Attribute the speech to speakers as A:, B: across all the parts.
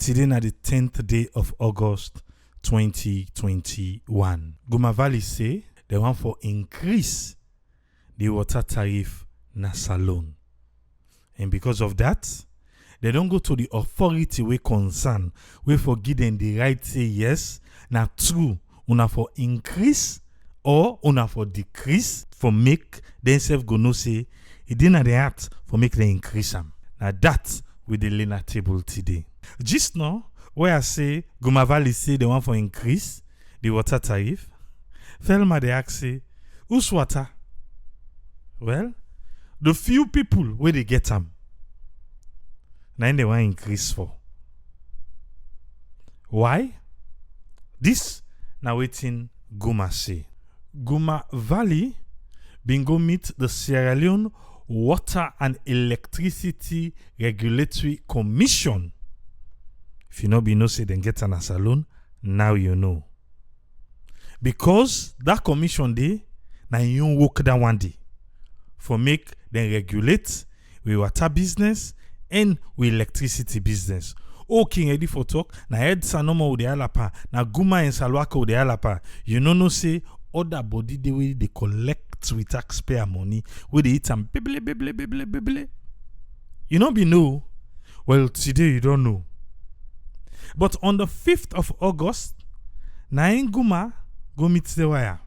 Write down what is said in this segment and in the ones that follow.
A: Today na the 10th day of August 2021. Guma Valley say they want for increase the water tariff na salon. And because of that, they don't go to the authority we concern. We forgive them the right say yes, na true, una for increase or una for decrease for make themselves go no say it didn't the act for make them increase them. Now that with the Lena table today. Just now, where I say Guma Valley say they want for increase the water tariff, Felma they ask say, who's water? Well, the few people where they get them, now they want increase for. Why? This now waiting Guma say. Guma Valley been go meet the Sierra Leone Water and Electricity Regulatory Commission. If you know be no say then get an salon, now you know. Because that commission day, now you work that one day for make them regulate with water business and with electricity business. O King Eddie for talk, na head Sanoma with the alapa, na Guma and Salwaka with the alapa. You know no say other body the way they collect with taxpayer money, where they eat some bibble. You know be know. Well, today you don't know. But on the 5th of August, Nain Guma go meet the wire.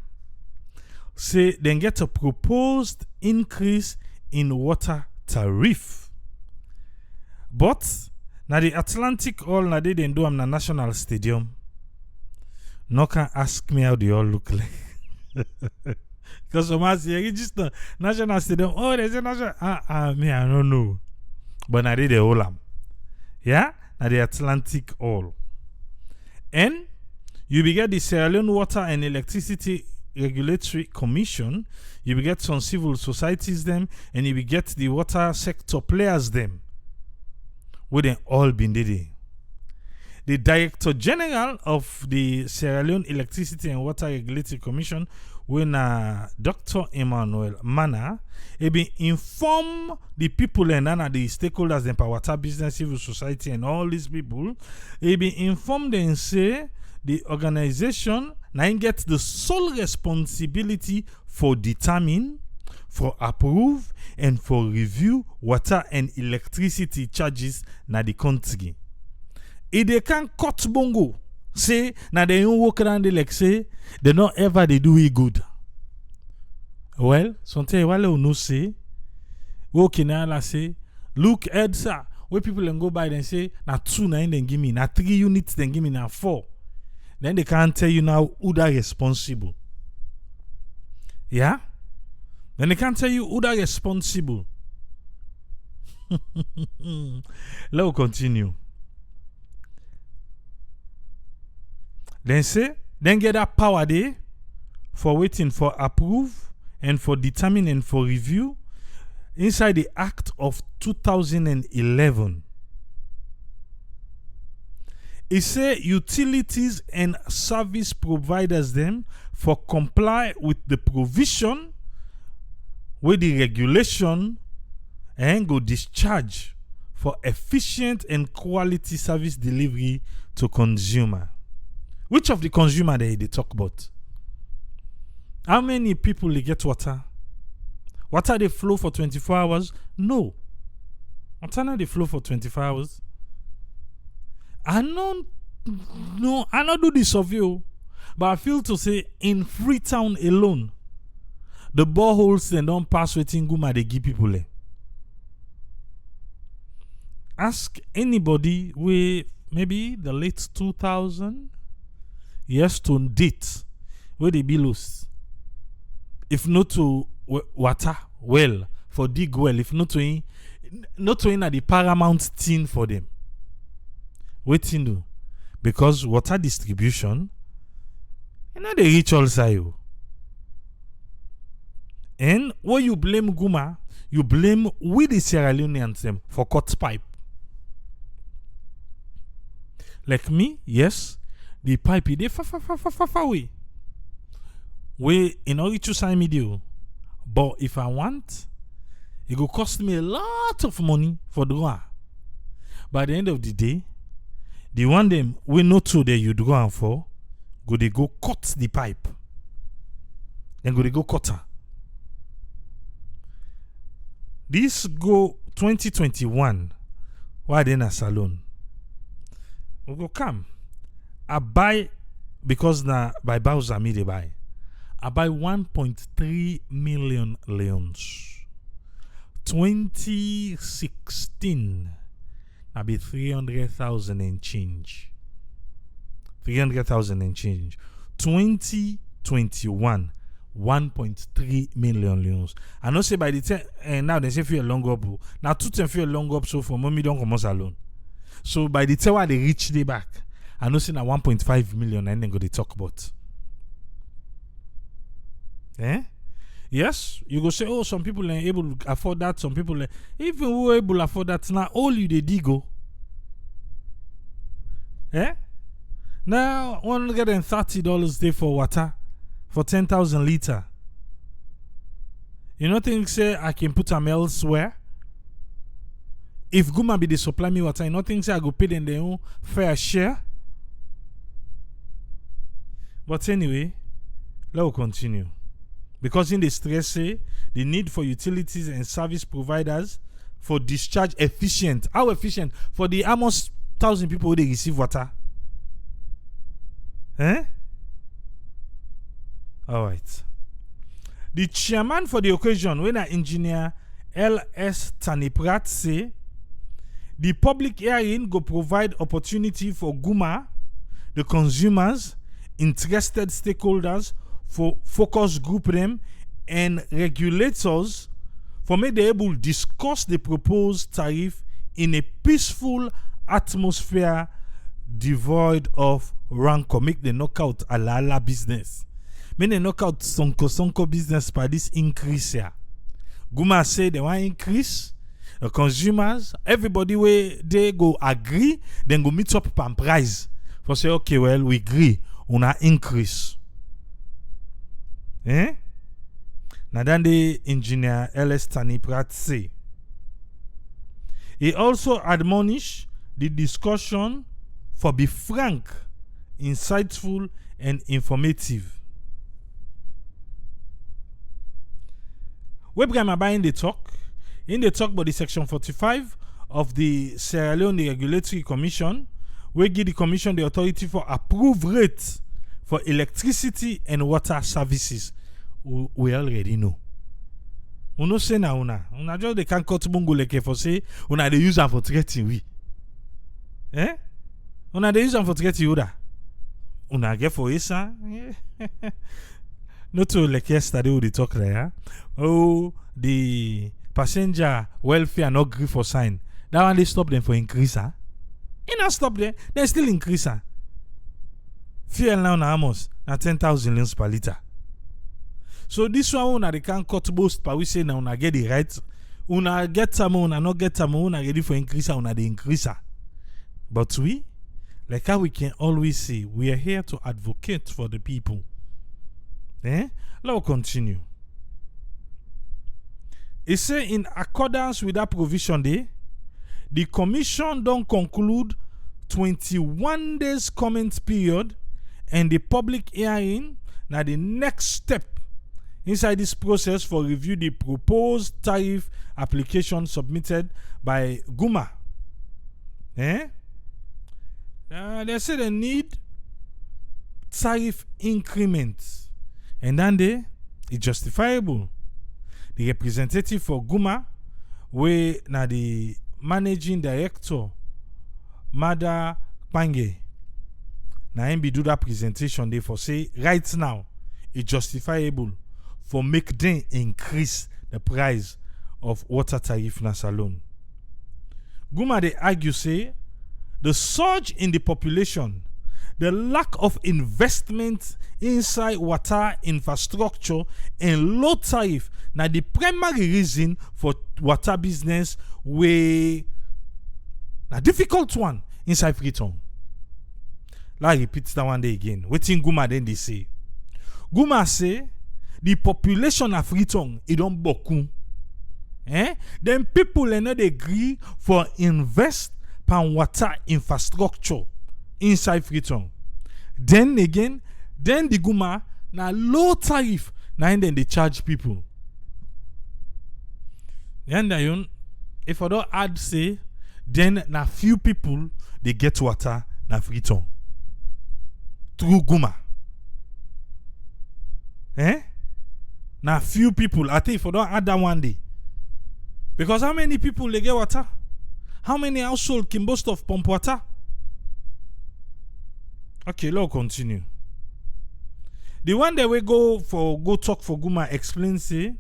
A: Say then get a proposed increase in water tariff. But now the Atlantic all na they do am na National Stadium. No can ask me how they all look like. Because some say register National Stadium. Oh, there's a national. Me I don't know. But now they all am. Yeah. At the Atlantic Hall. And you will get the Sierra Leone Water and Electricity Regulatory Commission, you will get some civil societies them, and you will get the water sector players them. Where they all been there. The Director General of the Sierra Leone Electricity and Water Regulatory Commission, when Dr. Emmanuel Mana, he been inform the people and the stakeholders, the water business, civil society, and all these people. He been informed and say the organization now gets the sole responsibility for determine, for approve, and for review water and electricity charges na the country. If they can cut bongo, say now they don't walk around like say they not ever they do it good. Well, sometimes while you know say, walking out say, look Edsa, where people can go by and say, na 2 9 then give me, na 3 units then give me, na 4. Then they can't tell you now who that responsible. Yeah? Then they can't tell you who that responsible. Let us continue. Then get that power there for waiting for approve and for determine and for review inside the Act of 2011. It say utilities and service providers them for comply with the provision with the regulation and go discharge for efficient and quality service delivery to consumer. Which of the consumer they talk about? How many people they get water? Water they flow for 24 hours? No. Water not they flow for 24 hours. I don't do the survey, but I feel to say in Freetown alone, the boreholes they don't pass waiting Guma they give people there. Ask anybody with maybe the late 2000 years to date where they be lost. If not to water well for dig well, if not to in at the paramount thing for them. Waiting do because water distribution, you know they reach all side. And when you blame Guma, you blame we the Sierra Leoneans them for cut pipe. Like me, yes, the pipe they far away. We in order to sign me deal. But if I want, it will cost me a lot of money for the one. By the end of the day, The one them we know to that you go and for, go they go cut the pipe. Then go they go cut her. This go 2021. Why then a salon? We go come. I buy because na by Bowser me they buy. I buy 1.3 million Leones. 2016. I be 300,000 and change. 300,000 and change. 2021. 1.3 million Leones. I know say by the time now they say feel long up. Now two time feel long up so for mommy don't come alone. So by the time they reach the back, I know say now 1.5 million and then go they talk about. Yes, you go say, oh, some people are able to afford that. Some people are, even who are able to afford that, now all you they go. Now $130 day for water for 10,000 liter. You know think say I can put them elsewhere? If Guma be the supply me water, you know think say I go pay them their own fair share? But anyway, let's continue. Because in the stress say the need for utilities and service providers for discharge efficient. How efficient? For the almost 1,000 people who they receive water. Alright. The chairman for the occasion, when an engineer L.S. Taniprat say the public hearing go provide opportunity for Guma, the consumers, interested stakeholders, for focus group them and regulators for make they able to discuss the proposed tariff in a peaceful atmosphere devoid of rancor. Make the knockout ala business. Make the knockout sonko business by this increase here. Guma say they want increase. The consumers, everybody where they go agree, then go meet up on price. For say okay, well we agree on a increase. Now then the engineer L.S. Taniprat say. He also admonished the discussion for be frank, insightful, and informative. We begin by in the talk about the section 45 of the Sierra Leone Regulatory Commission, we give the commission the authority for approved rates for electricity and water services. We already know. Uno say na una just they can cut bungo leke for say una they use am for trading we. Una they use am for trading uda. Una get for isa. Not to like yesterday we talk there. Oh, the passenger welfare not agree for sign. That one they stop them for increase. They not stop there. They still increase. Fuel now na almost na 10,000 lions per liter. So this one una they can cut most but we say now una get the right. Una get some, una not get some, una ready for increase, una the increaser. But we, like how we can always say, we are here to advocate for the people. Let's continue. It say in accordance with that provision there, the commission don't conclude 21 days comment period and the public hearing now the next step inside this process for review the proposed tariff application submitted by Guma. They say they need tariff increments and then it's justifiable. The representative for Guma, we na the managing director, Mada Pange, na him be do that presentation they for say right now it's justifiable for make them increase the price of water tariff na salon. Guma they argue say the surge in the population, the lack of investment inside water infrastructure and low tariff now the primary reason for water business we a difficult one inside Freetown. Let me repeat that one day again. Waiting Guma then they say. Guma say the population of Freetown it don't boku. Then people are not agree for invest pan water infrastructure inside Freetown. Then again, then the Guma na low tariff na then they charge people. And if I don't add say, then na few people they get water na Freetown through Guma. Now few people, I think if I don't add that one day. Because how many people they get water? How many households can boast of pump water? Okay, let's continue. The one that we go talk for Guma explains say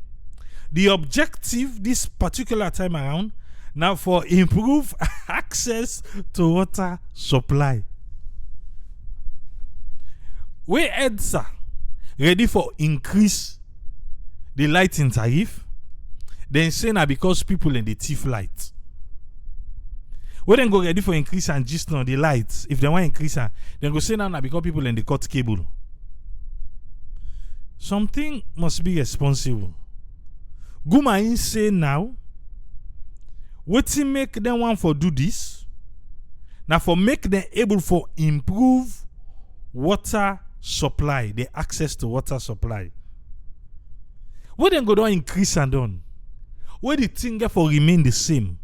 A: the objective this particular time around now for improve access to water supply. We heads are ready for increase the light in tariff. Then say now because people in the thief light. We then go ready for increase and just on the lights. If they want increase, then go say now because people in the cut cable. Something must be responsible. Guma in say now, what to make them want for do this? Now for make them able for improve water supply, the access to water supply. What then go down increase and down? Where the thing for remain the same?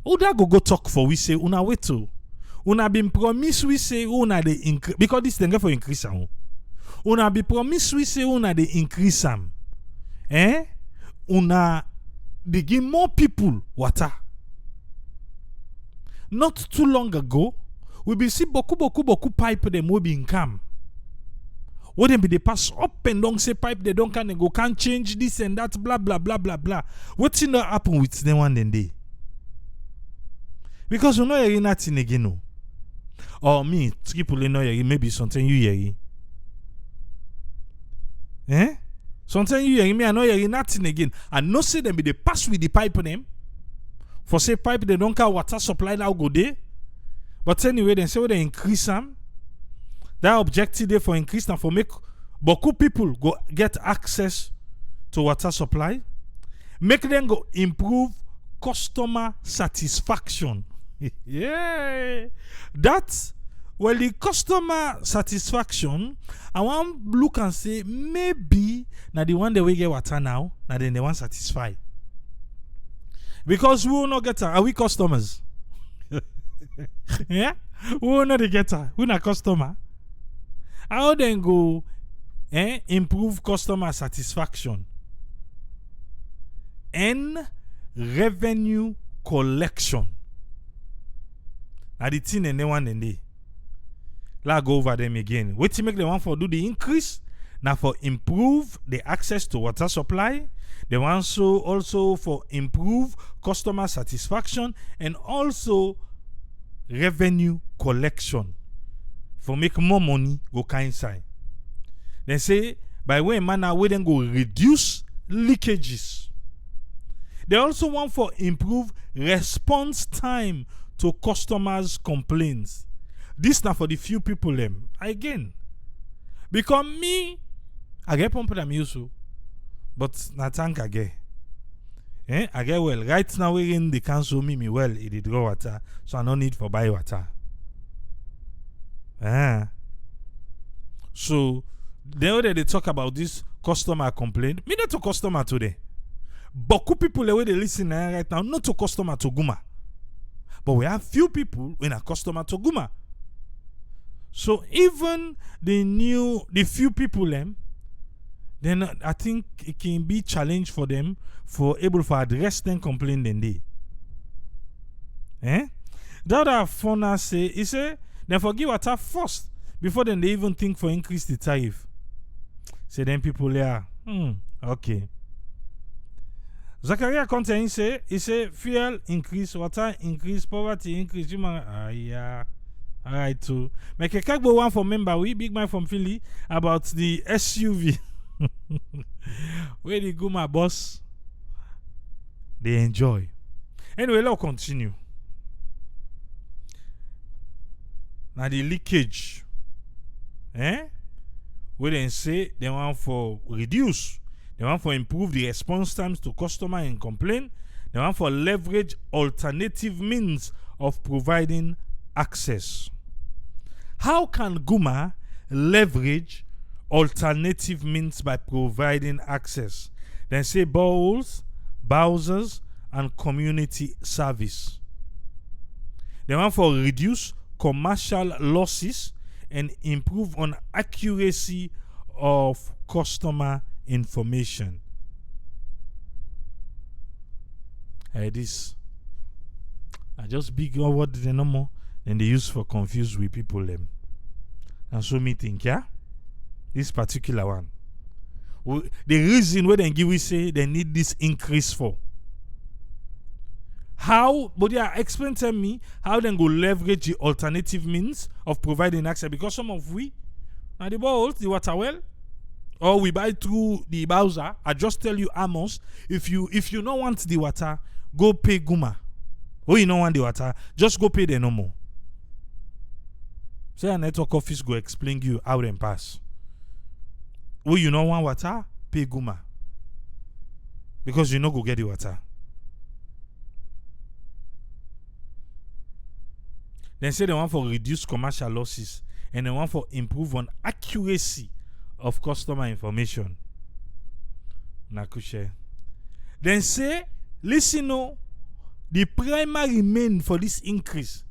A: Who that go talk for we say una wait to? Una been promised we say una the increase because this thing for increase am. Una be promised we say una the increase am. Una they give more people water. Not too long ago, we be see beaucoup pipe them will be income. Wouldn't be they pass up and down say pipe they don't can and go can't change this and that blah blah blah blah blah. What's in the happen with them one day? Because you know you're nothing again no. Or me, people know you maybe something you hear. Sometimes you hear me, I know you're nothing again. And no say them be they pass with the pipe them. For say pipe they don't care water supply now go there. But anyway, then say they increase them. That objective there for increase and for make beaucoup people go get access to water supply. Make them go improve customer satisfaction. Yeah. That's well the customer satisfaction. I want look and say maybe now the one that we get water now, now then they want satisfy. Because we will not get her. Are we customers? Yeah? We will not get her. We're not customer. How then go improve customer satisfaction and revenue collection. Now the thing and the one and they. Let's go over them again. What to make the one for do the increase? Now for improve the access to water supply. They want also for improve customer satisfaction and also revenue collection. For make more money go kind side. They say by way manner we then go reduce leakages. They also want for improve response time to customers' complaints. This now for the few people them again. Because me, I get pump them used to, but na tank I get. I get well. Right now we in the council me well it did draw water, so I no need for buy water. So then they talk about this customer complaint. Me not to customer today. Beaucoup people the way they listen right now, not to customer to Guma. But we have few people when a customer to Guma. So even the few people them, then I think it can be challenge for them for able for address them complaint then they. The other founder say he say then forgive water first before then they even think for increase the tariff. Say then people there, okay. Zachariah content he say fuel increase, water increase, poverty increase, human yeah. Alright too. Make a cagbo one for member we big man from Philly about the SUV. Where the Guma boss they enjoy. Anyway, let's continue. Now the leakage. Where they say they want for reduce. They want for improve the response times to customer and complaint. They want for leverage alternative means of providing access. How can Guma leverage alternative means by providing access? Then say boreholes, browsers, and community service. They want for reduce commercial losses and improve on accuracy of customer information. This I just big word the no more than they use for confuse with people them. And so me think, yeah, this particular one. The reason why they give we say they need this increase for. How, but yeah, explain to me how they go leverage the alternative means of providing access, because some of we now the balls, the water well, or we buy through the browser. I just tell you, Amos, if you don't want the water, go pay Guma. Or you don't want the water, just go pay the no more. Say a network office go explain you how them pass. Or you don't want water, pay Guma. Because you know go get the water. Then say they want for reduce commercial losses and they want for improve on accuracy of customer information. Nakushe. Then say, listen, no, the primary main for this increase.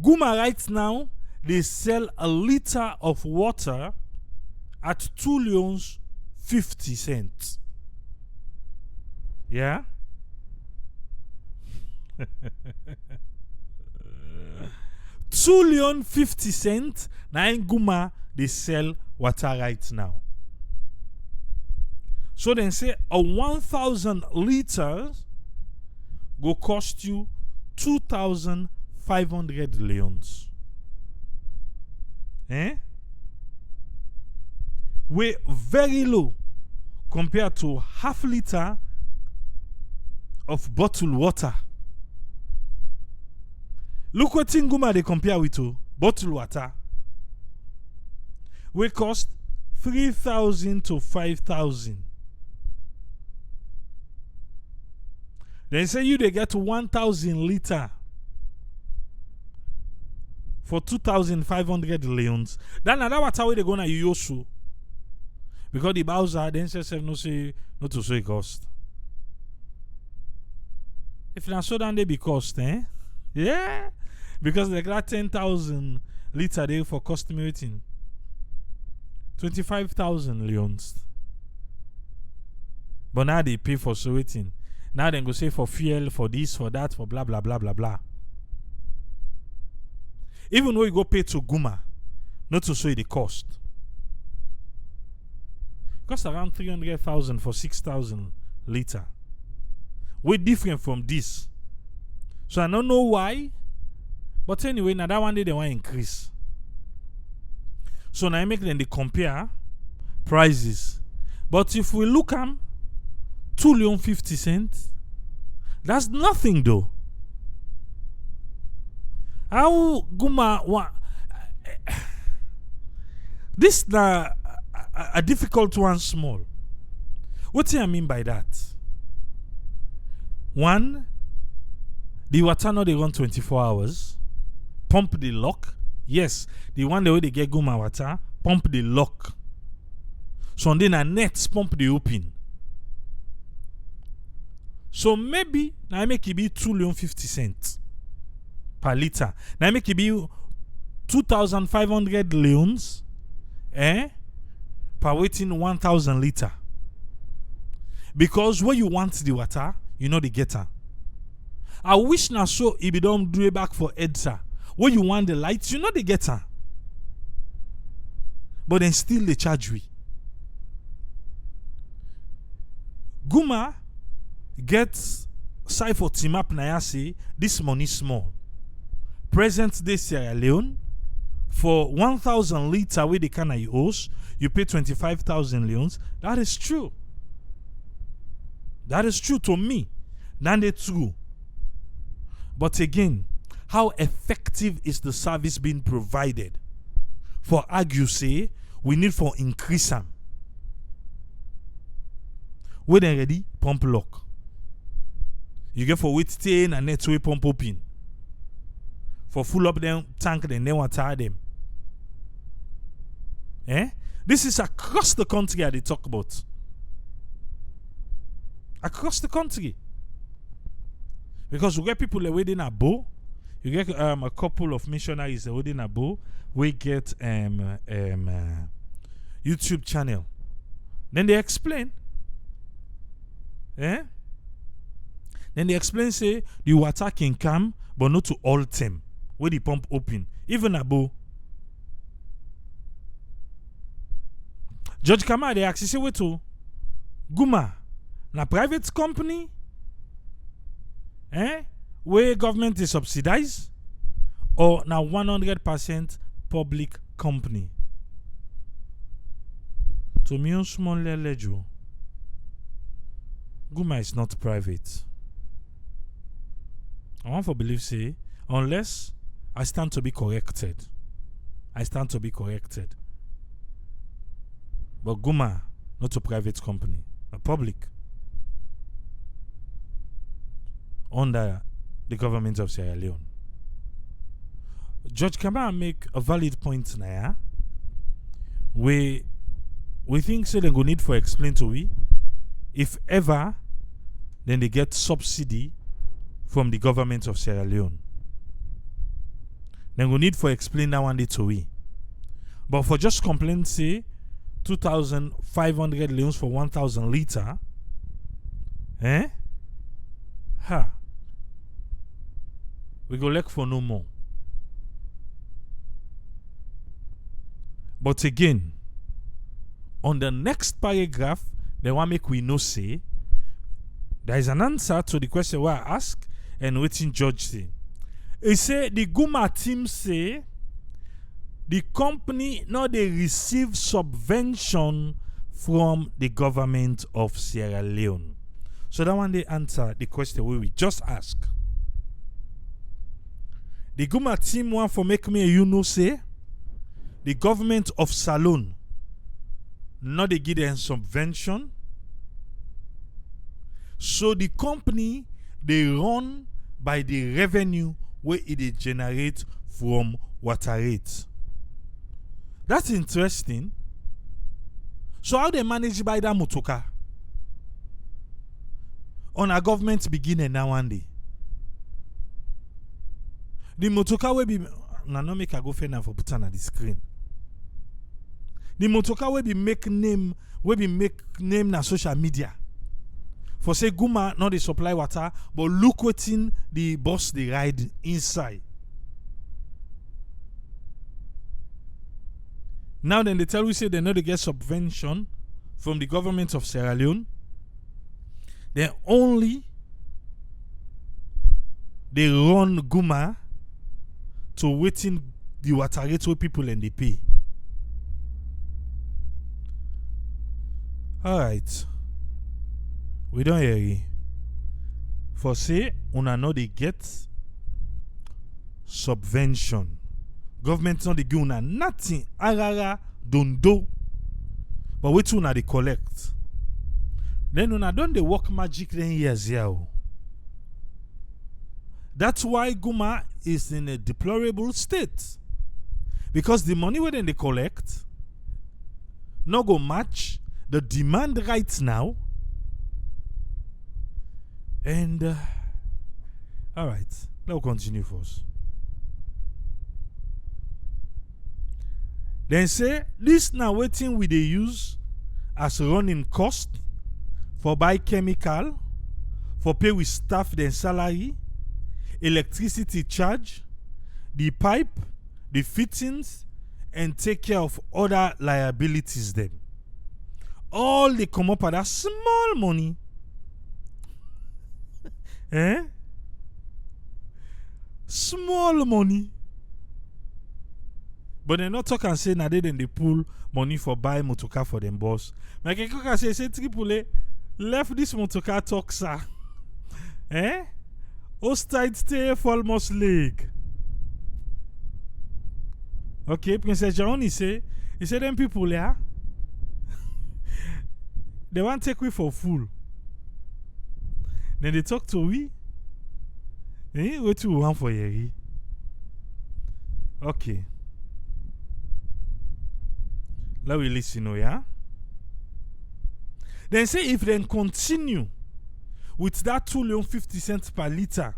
A: Guma right now, they sell a liter of water at 2 leones 50 cents. Yeah? 2 leon 50 cents. Now in Guma they sell water right now. So then say a 1,000 liters go cost you 2,500 leons. We're very low compared to half liter of bottled water. Look what in Guma they compare with to bottled water. We cost 3,000 to 5,000. Then say you they get 1,000 liter for 2,500 leons. Then another water way they gonna use because the browser then say no say not to say cost. If not so then they be cost, yeah. Because they got 10,000 liter there for custom rating. 25,000 leons. But now they pay for so rating. Now they go say for fuel, for this, for that, for blah blah blah blah blah. Even though you go pay to Guma, not to show you the cost. It costs around 300,000 for 6,000 liter. Way different from this. So I don't know why. But anyway, now that one day they want to increase. So now I make them they compare prices. But if we look at 2 leon 50 cents, that's nothing though. How Guma this is a difficult one small. What do I mean by that? One, the water now they run 24 hours. Pump the lock. Yes, the one the way they get Guma water, pump the lock. So then a nets pump the open. So maybe now I make it be 2 leon 50 cents per liter. Now I make it be 2,500 leons per waiting 1,000 liter. Because when you want the water, you know the getter. I wish now so if you don't do it back for EDSA. When you want the lights, you know the getter. But then still they charge we. Guma gets side for Timap Nayase, this money small. Present day Sierra Leone, for 1,000 liter where they can use, you pay 25,000 leons. That is true. That is true to me. That is true. But again, how effective is the service being provided? For argue say, we need for increase them. When they ready, pump lock. You get for wait stay and net way pump open. For full up them tank, then they want tire them. Eh? This is across the country they talk about. Across the country. Because we get people within a bow. You get a couple of missionaries within a bow. We get YouTube channel. Then they explain. Eh? Then they explain, say, the water can come, but not to all them. Where the pump open. Even a bow. Judge Kama, they access way to Guma. Na private company. Where government is subsidized. Or na 100% public company. To me, on small lejo. Guma is not private. I want to believe, say, unless I stand to be corrected. I stand to be corrected. But Guma, not a private company, a public. Under the government of Sierra Leone. Judge Kama make a valid point now. We think so they go need for explain to we. If ever, then they get subsidy from the government of Sierra Leone. Then we need for explain that one day to we. But for just complain, say 2,500 leones for 1,000 liter. We go look for no more. But again, on the next paragraph, they want make we know say there is an answer to the question where I ask and waiting judge say. He say the Guma team say the company now they receive subvention from the government of Sierra Leone. So that one they answer the question we just ask. The Guma team want for make me you know say the government of Salone not they give them subvention. So the company they run by the revenue where it generate from water rates. That's interesting. So how they manage by that motoka? On a government beginning now one day. The motoka will be no make a go fair now for put on the screen. The motoka will be make name na social media. For say Guma not the supply water, but look what's the bus they ride inside. Now then they tell we say they know they get subvention from the government of Sierra Leone. Then only they run Guma to waiting the water rate where people and they pay. Alright. We don't hear you. For say, una know they get subvention. Government not they give una nothing. Arara, don't do. But wait till una they collect. Then una don't they work magic then years here. That's why Guma is in a deplorable state. Because the money where they collect no go match the demand right now. And all right, let's continue first. Then say this now waiting we they use as running cost for buy chemical, for pay with staff then salary, electricity charge, the pipe, the fittings, and take care of other liabilities them. All they come up at that small money. Small money. But they not talk and say now then they pull money for buy motoka for them boss. Like I can say Triple A left this motoka talk sir. Hostile stay for almost leg. Okay, Princess John he say them people there they want to take we for fool. Then they talk to we. What you want for Yeri? Okay. Let we listen, yeah? Then say if they continue with that 2.50 cents per liter,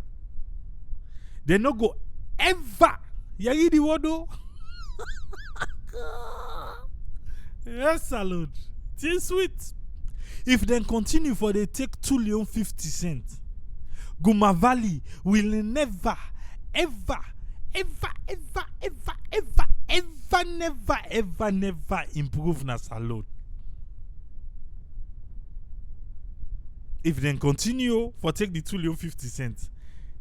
A: they no go ever. You hear the word though? Yes, salute. It's sweet. If they continue for they take 2.50 cents, Guma Valley will never, ever, ever, ever, ever, ever, ever, never, ever, never improve na salute. If they continue for take the 2.50 cents,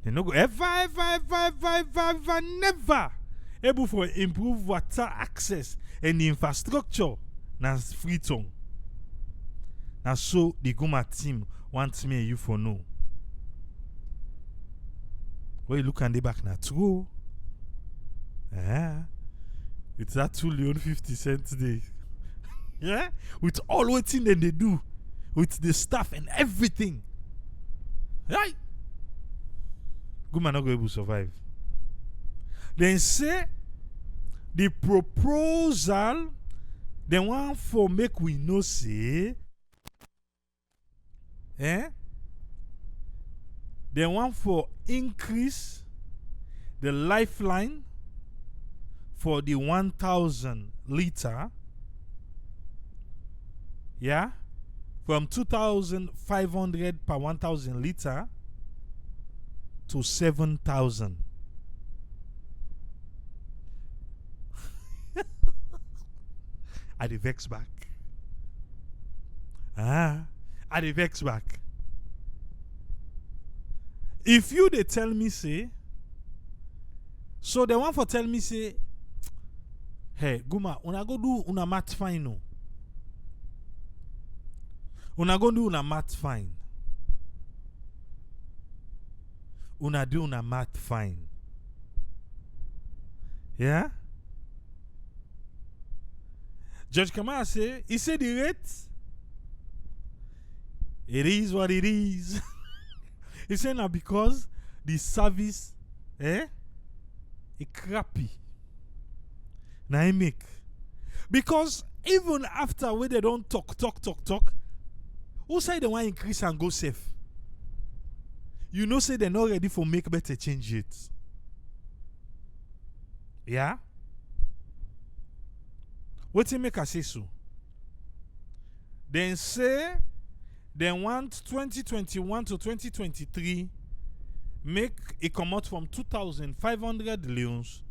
A: they no go ever, ever, ever, ever, ever, ever, never able for improve water access and the infrastructure na Freetown. Now so the Guma team wants me and you for know. When you look at the back now, true. With that 2.50 cents day. Yeah? With all what thing that they do. With the staff and everything. Right? Guma not going to survive. Then say the proposal they want for make we know say they want for increase the lifeline for the 1,000 liter, yeah, from 2,500 per 1,000 liter to 7,000. I the vex back. I the vex back. If you they tell me say, so the one for tell me say, hey Guma, una go do una math fine no. Una go do una math fine. Una do una math fine. Yeah? Judge Kamara say, he said the rate, it is what it is. He said now because the service, it crappy. Now I make. Because even after when they don't talk, who say they want increase and go safe? You know say they're not ready for make better change it. Yeah? What you make a say so? Then say they want 2021 to 2023 make it come out from 2,500 leons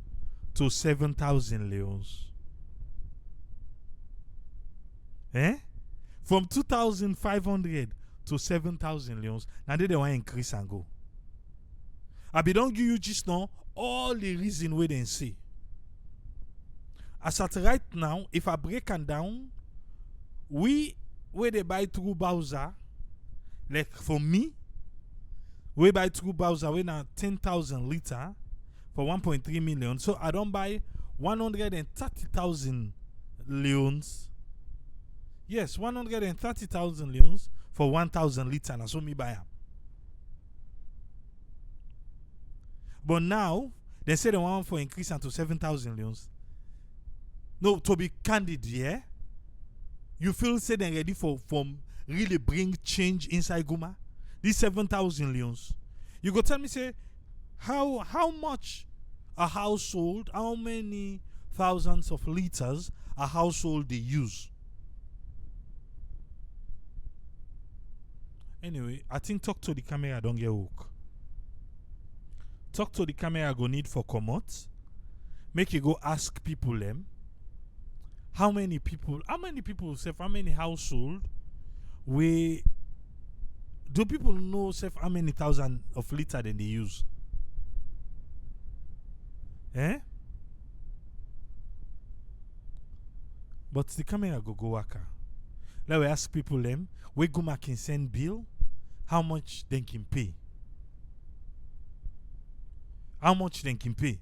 A: to 7,000 leons. From 2,500 to 7,000 leons. Now they want to increase and go. I be don't give you just now all the reason where they say. As at right now, if I break them down, where they buy through Bowser, like for me, we buy through Bowser we now 10,000 liter for 1.3 million. So I don't buy 130,000 leons. Yes, 130,000 leons for 1,000 liter. And so me buy them. But now they say they want for increase to 7,000 leons. No, to be candid, yeah. You feel say they're ready for really bring change inside Guma? These 7,000 leons. You go tell me say how much a household, how many thousands of liters a household they use. Anyway, I think talk to the camera don't get hook. Talk to the camera go need for commot. Make you go ask people them. How many people self, how many household do people know self how many thousand of liter then they use? But the camera go waka. Let we ask people them where Guma can send bill, how much they can pay. How much they can pay.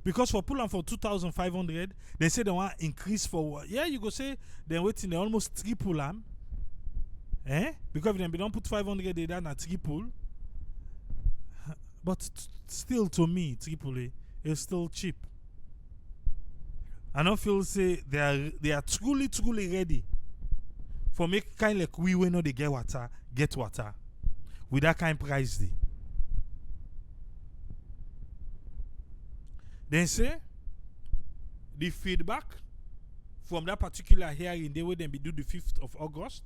A: Because for pull on for 2,500, they say they want increase for what? Yeah, you go say they're waiting, they almost triple them. Because if they don't put 500, they done a triple. But still, to me, triple is still cheap. I don't feel say they are truly ready for make kind like we know they get water with that kind price day. Then say the feedback from that particular hearing they will then be due the 5th of August,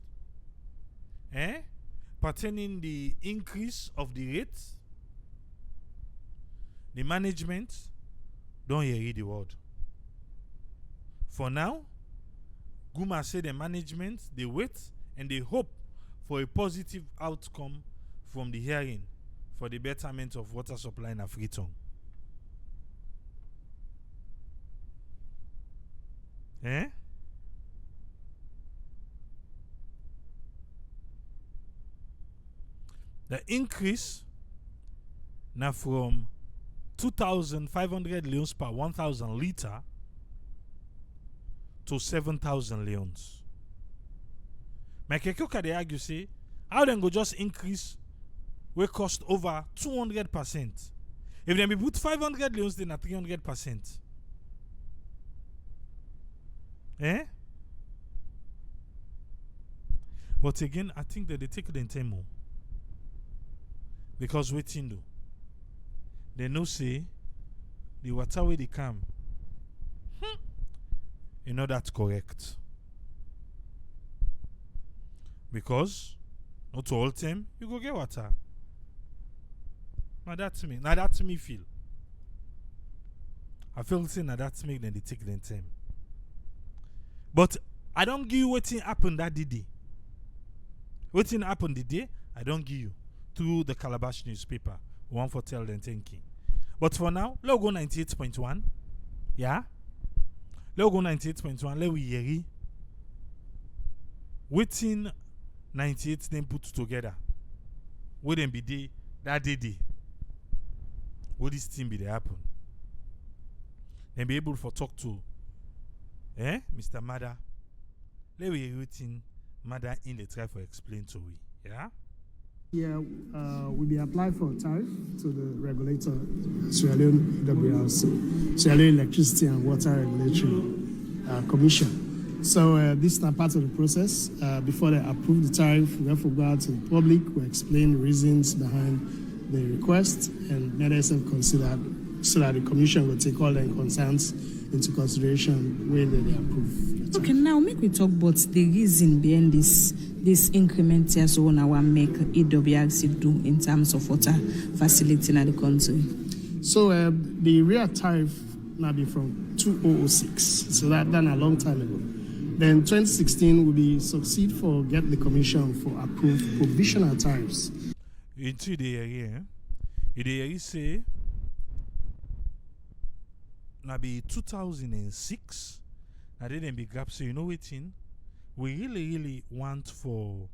A: pertaining the increase of the rates. The management don't hear the word. For now, Guma say the management they wait and they hope for a positive outcome from the hearing for the betterment of water supply in Afriton. The increase now from 2,500 leons per 1,000 liter to 7,000 leons. My kekyoka they argue say, how then go just increase will cost over 200%. If they be put 500 leons, then at 300%. But again, I think that they take the time more. Because waiting do. They know say the water where they come. You know that's correct. Because not all time you go get water. Now that's me. Now that's me feel. I feel say now that's me then they take the time. But I don't give you what happened that day. What happened the day, I don't give you through the Calabash newspaper. One for tell them thinking. But for now, let's go 98.1. Yeah? Let's go 98.1. Let we hear it. Waiting 98 then put together. Wouldn't be day that day. Would this thing be there happen? Then be able for talk to Mr. Mada. Let we waiting Mada in the try for explain to we. Yeah?
B: Yeah, we be applied for a tariff to the regulator, Sierra Leone WRC, Sierra Leone Electricity and Water Regulatory Commission. So this is not part of the process. Before they approve the tariff, we have to go out to the public, we explain the reasons behind the request, and let us considered so that the commission will take all their concerns into consideration when they approve.
C: Okay, now make we talk about the reason behind this increment here so now we make EWRC do in terms of water facility in the country.
B: So the real tariff now be from 2006, so that done a long time ago. Then 2016 will be succeed for get the commission for approved provisional tariffs.
A: Into the area, the say now be 2006. Now then be gap. So you know what in we really want for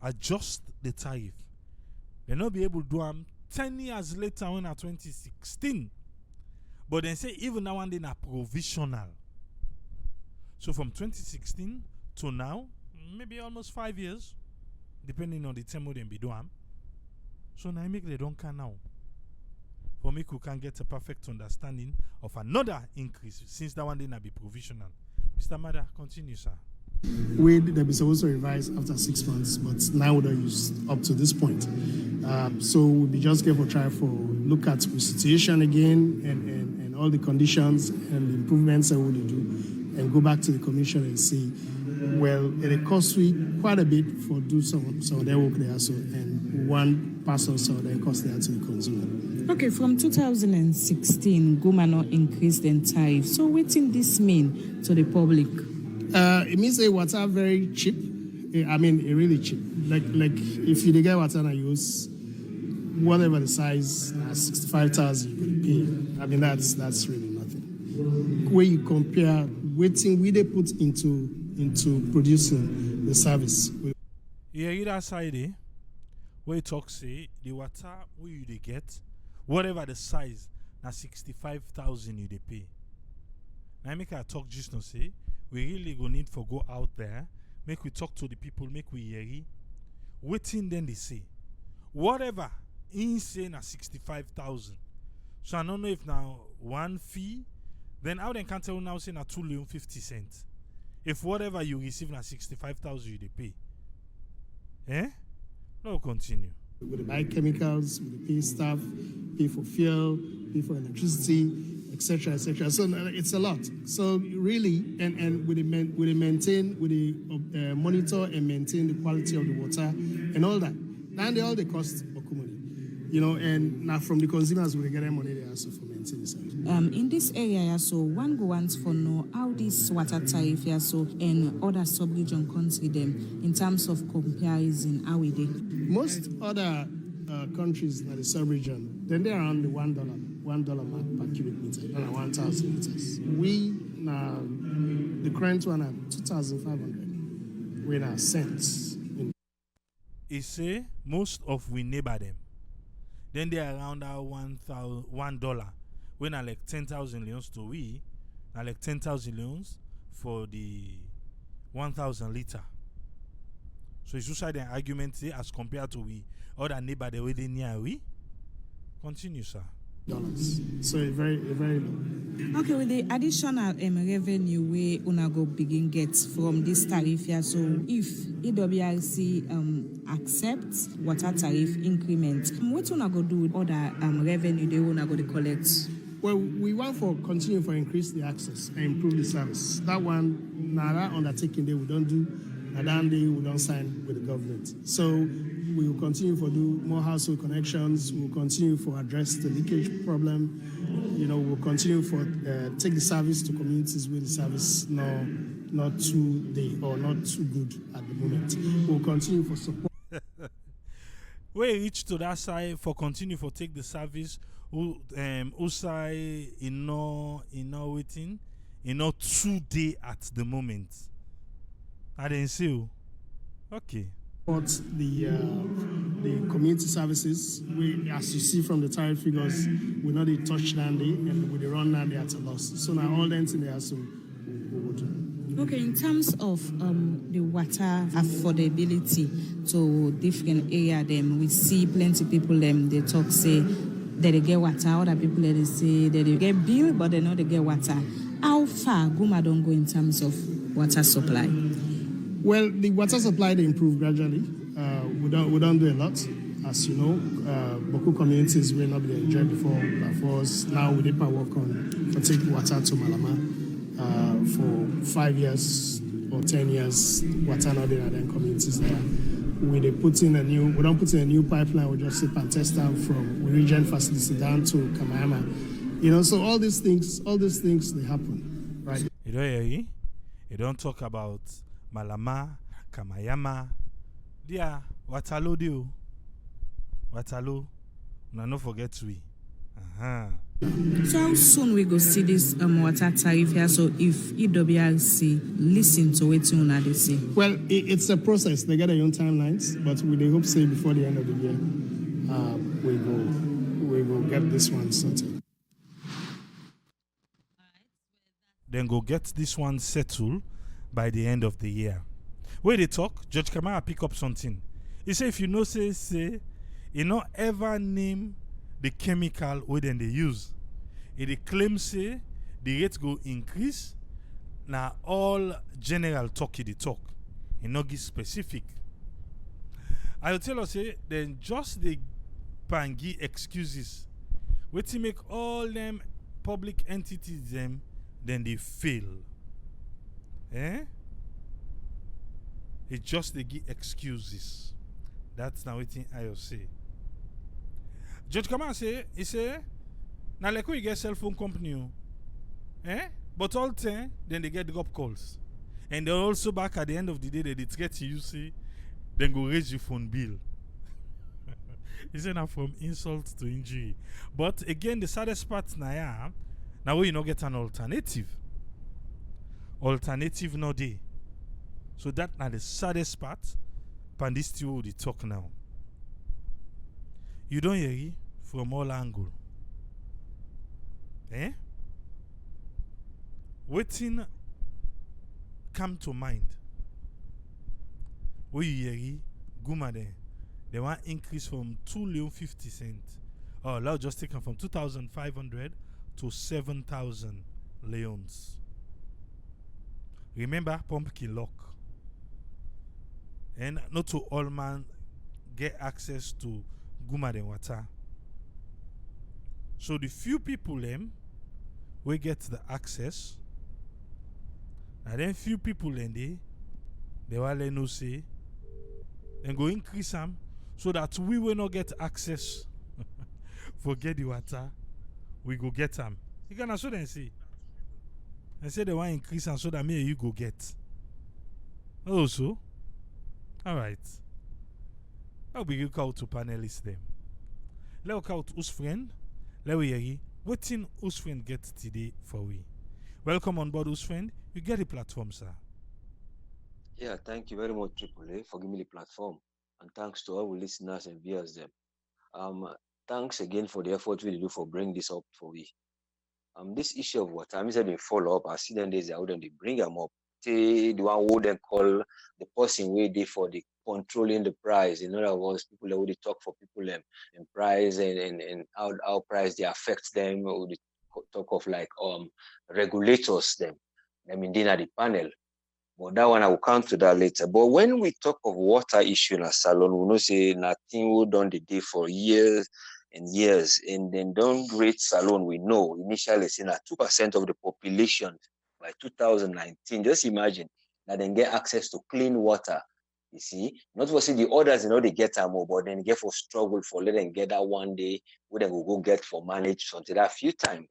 A: adjust the tariff. They not be able to do them 10 years later when at 2016. But then say even now and then are provisional. So from 2016 to now, maybe almost 5 years, depending on the time when they be doing. So now I make they don't can now. For me, we can get a perfect understanding of another increase since that one day not be provisional. Mr. Mada, continue, sir.
B: They be supposed to revise after 6 months, but now we don't use up to this point. So we'll be just going to try for look at the situation again and all the conditions and the improvements that we will do, and go back to the commission and see. Well, it costs we quite a bit for do some of their work there, so and one person so then cost there to the consumer.
C: Okay, from 2016, Guma not increased the tariff. So what in this mean to the public?
B: It means the water very cheap. I mean, really cheap. Like if you get water and use whatever the size, 65,000 you could pay. I mean, that's really nothing. When you compare waiting we they put into producing the service.
A: Yeah, either side, where you talk say the water where you they get, whatever the size, na 65,000 you they pay. Now make I talk just no say we really go need for go out there, make we talk to the people, make we hear it. Waiting then they say whatever in say na 65,000. So I don't know if now one fee, then how they can tell now say na 2 Leone 50 cents? If whatever you receive na 65,000 you dey pay. No, continue.
B: With the buy chemicals, with the pay staff, pay for fuel, pay for electricity, etc., etc. So it's a lot. So really, and we monitor and maintain the quality of the water and all that. And all the cost of money, and now from the consumers we get money they also for maintenance.
C: In this area, so one go wants for know how this water tariff so and other sub-region country them in terms of comparison how we did.
B: Most other countries in the sub-region, then they're around the $1 mark per cubic meter, 1,000 liters. We now the current one at 2,500. We now cents.
A: He say most of we neighbor them. Then they are around our $1. When I like 10,000 leons to we, I like 10,000 leons for the 1,000 liter. So it's just an argument say as compared to we other neighbor the way they near we. Continue, sir.
B: Dollars. So very low.
C: Okay, with the additional revenue we una go begin get from this tariff here. So if EWRC accepts water tariff increment, what una go do with other revenue they una go to collect?
B: Well, we want for continue for increase the access and improve the service. That one, now that undertaking day we don't do, and that day we don't sign with the government. So we will continue for do more household connections. We will continue for address the leakage problem. We'll continue for take the service to communities where the service not too day or not too good at the moment. We'll continue for support.
A: We reach to that side for continue for take the service. Who side waiting, 2 day at the moment. I didn't see you. Okay.
B: The community services, we, as you see from the tariff figures, we know the touchdown day and with the run down they at a loss. So now all the things they are so we will do.
C: Okay, in terms of the water affordability to different area, them we see plenty people they talk say that they get water. Other people they say that they get bill, but they know they get water. How far Guma don't go in terms of water supply?
B: Well, the water supply they improve gradually. We don't do a lot, as you know. Boku communities will not be enjoyed before us. Now we did work on for taking water to Malama for 5 years or 10 years. Water not there, then communities there. We don't put in a new pipeline. We just sip and test out from region facility down to Kamayama. So all these things they happen, right?
A: You don't hear me? You don't talk about Malama, Kamayama. Dia Watalo dio. Watalo. No forget we.
C: So how soon we go see this water tariff here? So if EWRC listen to what you they say?
B: Well, it's a process. They get their own timelines, but we hope say before the end of the year, we will get this one sorted.
A: Then go get this one settled by the end of the year. Where they talk, Judge Kamara pick up something. He say if you say, ever name the chemical where then they use. If they claim say the rate go increase, now all general talk they talk. He not give specific. I'll tell us say then just the pangi excuses. Wait to make all them public entities them then they fail. It just they give excuses. That's now what I say. Judge Kaman he say, now like we get cell phone company, but all time then they get the up calls, and they also back at the end of the day they get to you see, then go raise your phone bill. It's not from insult to injury. But again, the saddest part now we not get an alternative. Alternative no day. So that now the saddest part. Pandis still the talk now. You don't hear it from all angle. Waiting come to mind. Where you hear it, Guma there. They want increase from 2 Leone 50 cents. Oh, now just taken from 2,500 to 7,000 Leones. Remember pumpkin lock. And not to all man get access to Guma den water. So the few people them we get the access, and then few people then they will let us say and go increase them so that we will not get access for get the water, we go get them. You can also then say and say they want increase them so that me and you go get. Also, all right. I'll be look out to panelists them. Let's look out whose friend. Let we hear what in whose friend get today for we. Welcome on board, whose friend. You get the platform, sir.
D: Yeah, thank you very much, Triple A, for giving me the platform. And thanks to all the listeners and viewers them. Thanks again for the effort we do for bringing this up for we. This issue of water, I said they follow up. I see them days how they bring them up. The one who then call the person way they for the controlling the price. In other words, people that would talk for people and price and how price they affect them. Would talk of like regulators them. I mean, they are the panel. But that one I will come to that later. But when we talk of water issue in a salon, we know say nothing we done the day for years and years, and then don't rate salon. We know initially saying that 2% of the population by 2019. Just imagine that then get access to clean water. You see, not for see the others, they get them more, but then get for struggle for let them get that one day, where they will go get for manage something that a few times.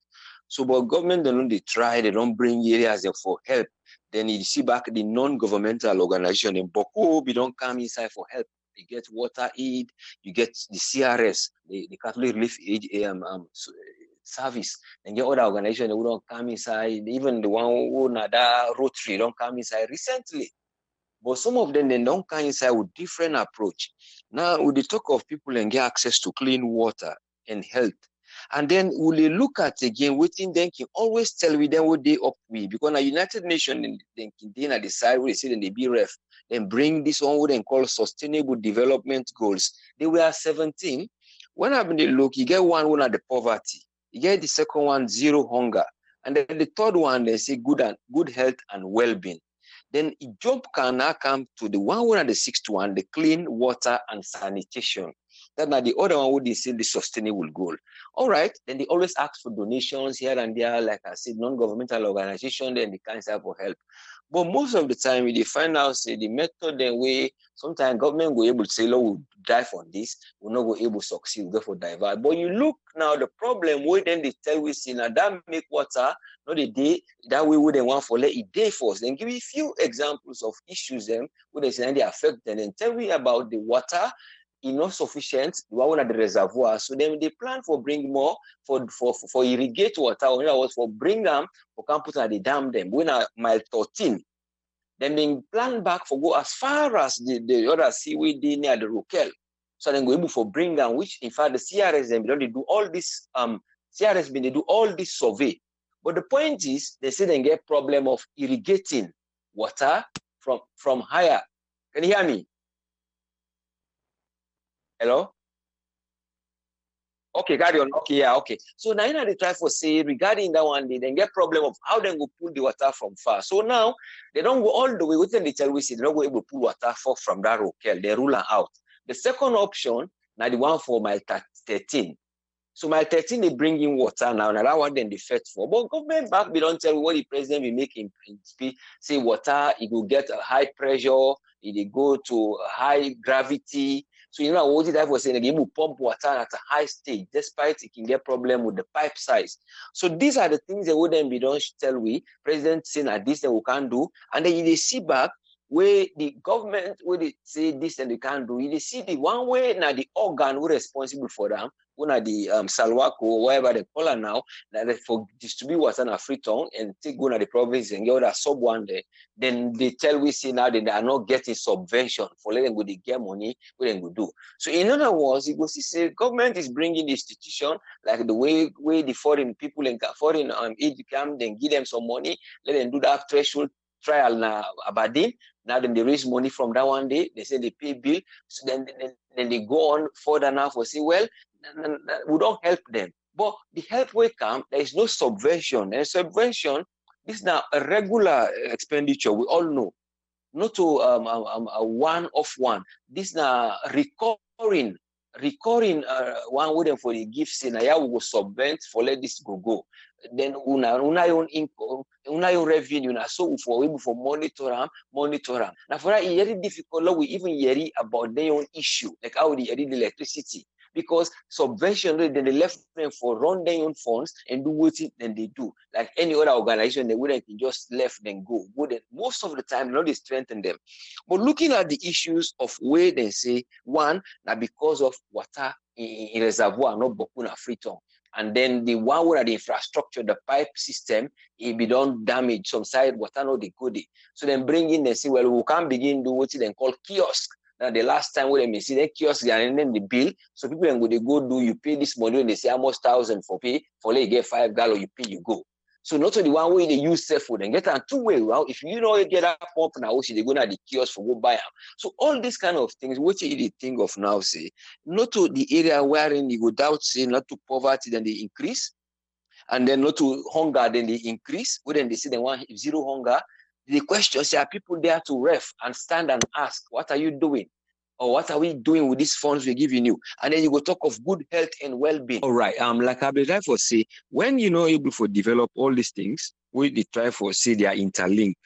D: So, but government they try, they don't bring areas for help. Then you see back the non-governmental organization in Boko, we don't come inside for help. You get water aid, you get the CRS, the Catholic Relief Aid Service, and get other organizations who don't come inside. Even the one who Nada Rotary don't come inside recently. But some of them they don't come inside with different approach. Now, with the talk of people and get access to clean water and health, and then will they look at again within them can always tell we them what they up with, because the United Nations then can decide what they say in the BREF, then bring this one what they call sustainable development goals. They were 17. When I been look, you get one at the poverty, you get the second one zero hunger, and then the third one they say good health and well-being. Then it jump can now come to the one at the sixth one, the clean water and sanitation. Then the other one would be the sustainable goal. All right, then they always ask for donations here and there, like I said, non-governmental organization, then they can't have for help. But most of the time, we find out say the method the way sometimes government will able to say, "Look, we'll drive on this, we're not going able to succeed, we'll go for divert." But you look now, the problem where then they tell we see now that make water not the day that we wouldn't want for let it day first. Then give me a few examples of issues them where they say they affect them, and tell me about the water enough sufficient, one at the reservoir. So then they plan for bring more for irrigate water, or in other words, for bring them for can put at the dam them. When a mile 13, then they plan back for go as far as the other seaway near the Rokel. So then go able for bring them, which in fact the CRS then they do all this CRS been they do all this survey. But the point is they say they get problem of irrigating water from higher. Can you hear me? Hello? Okay, carry on. Okay, yeah, okay. So now they try for say regarding that one, they then get problem of how they go pull the water from far. So now they don't go all the way within the tell we see they don't go able to pull water from that Rokel. They rule out. The second option, now the one for mile 13. So mile 13 they bring in water now, and that one then they fetch for. But government back they don't tell what the president will make in speech. Say water, it will get a high pressure, it will go to high gravity. So you know what that was saying, they will pump water at a high stage, despite it can get problem with the pipe size. So these are the things that wouldn't be don't tell we president saying that this and we can't do, and then they see back where the government where they say this and they can't do. You see the one way now the organ who responsible for them, one of the Salwako or whatever they call it now, that for distribute water in a free tongue and take one of the province and get a sub one day. Then they tell we see now that they are not getting subvention for letting go they get money, what they go do. So in other words, you go see say government is bringing the institution like the way the foreign people and foreign aid come, then give them some money, let them do that threshold trial na Aberdeen. Now then they raise money from that one day. They say they pay bill. So then they go on further now for say, well, we don't help them. But the help will come, there is no subvention. And subvention, this is now a regular expenditure, we all know. Not to a one-off one. This now recurring one way for the gifts in a we will subvent for let this go. Then una own income, una own revenue, so for able for monitor them. Now for that, it's very difficult. We even hear about their own issue, like how they the electricity. Because subvention, then they left them for run their own funds and do what then they do. Like any other organization, they wouldn't just left them go. Wouldn't most of the time, not they strengthen them. But looking at the issues of where they say one, that because of water in reservoir, not bokuna freeton. And then the one where the infrastructure, the pipe system, it be done damage, some side water no they go there. So then bring in and say, well, we can begin do what they call kiosk. Now the last time when they see the kiosk and then the bill, so people then they go do you pay this money and they say how much 1,000 for pay for like get 5 gallon you pay you go. So not only one way they use self food and get on two way. Well, if you know you get that pump now, they go to the kiosk for go buy them. So all these kind of things, what you think of now, say not to the area wherein you go down, say not to poverty, then they increase, and then not to hunger, then they increase. When then they say they want zero hunger. The question is, are people there to ref and stand and ask, what are you doing? Or what are we doing with these funds we're giving you? And then you go talk of good health and well-being. All right. Like I've been trying to say, when you know able to develop all these things, we try for say they are interlinked.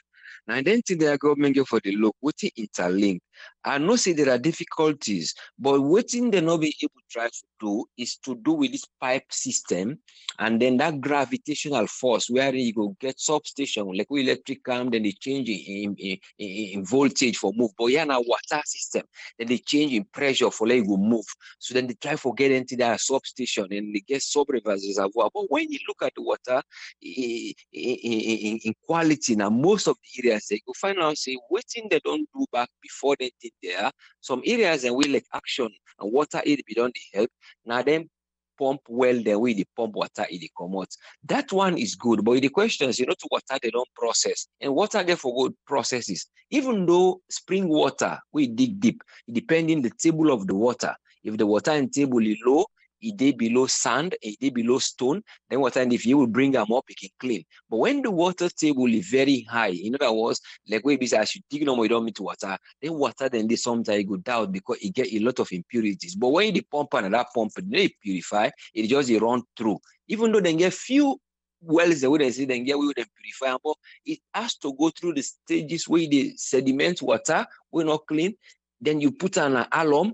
D: Now, I don't think the government go for the look, what is interlinked. I know say there are difficulties, but what they not be able to try to do is to do with this pipe system and then that gravitational force where you go get substation, like we electric come, then they change in voltage for move. But yeah, now water system, then they change in pressure for like go move. So then they try to get into that substation and they get sub-reservoir. But when you look at the water in quality, now most of the areas they go find out say what thing they don't do back before they did there. Some areas and we like action and water it be done the help. Now then pump well the way they pump water it come out. That one is good, but the question is, to water they don't process. And water get for good processes. Even though spring water, we dig deep, depending the table of the water. If the water in table is low, it dey below sand, it dey below stone, then water, and if you will bring them up, it can clean. But when the water table is very high, in other words, like we say, I should dig no more, you don't need water, then water then they sometimes go down because it get a lot of impurities. But when the pump and that pump, they purify, it just run through. Even though they get few wells, the way they say, then get we them purify, but it has to go through the stages where the sediment water, we not clean, then you put on an alum,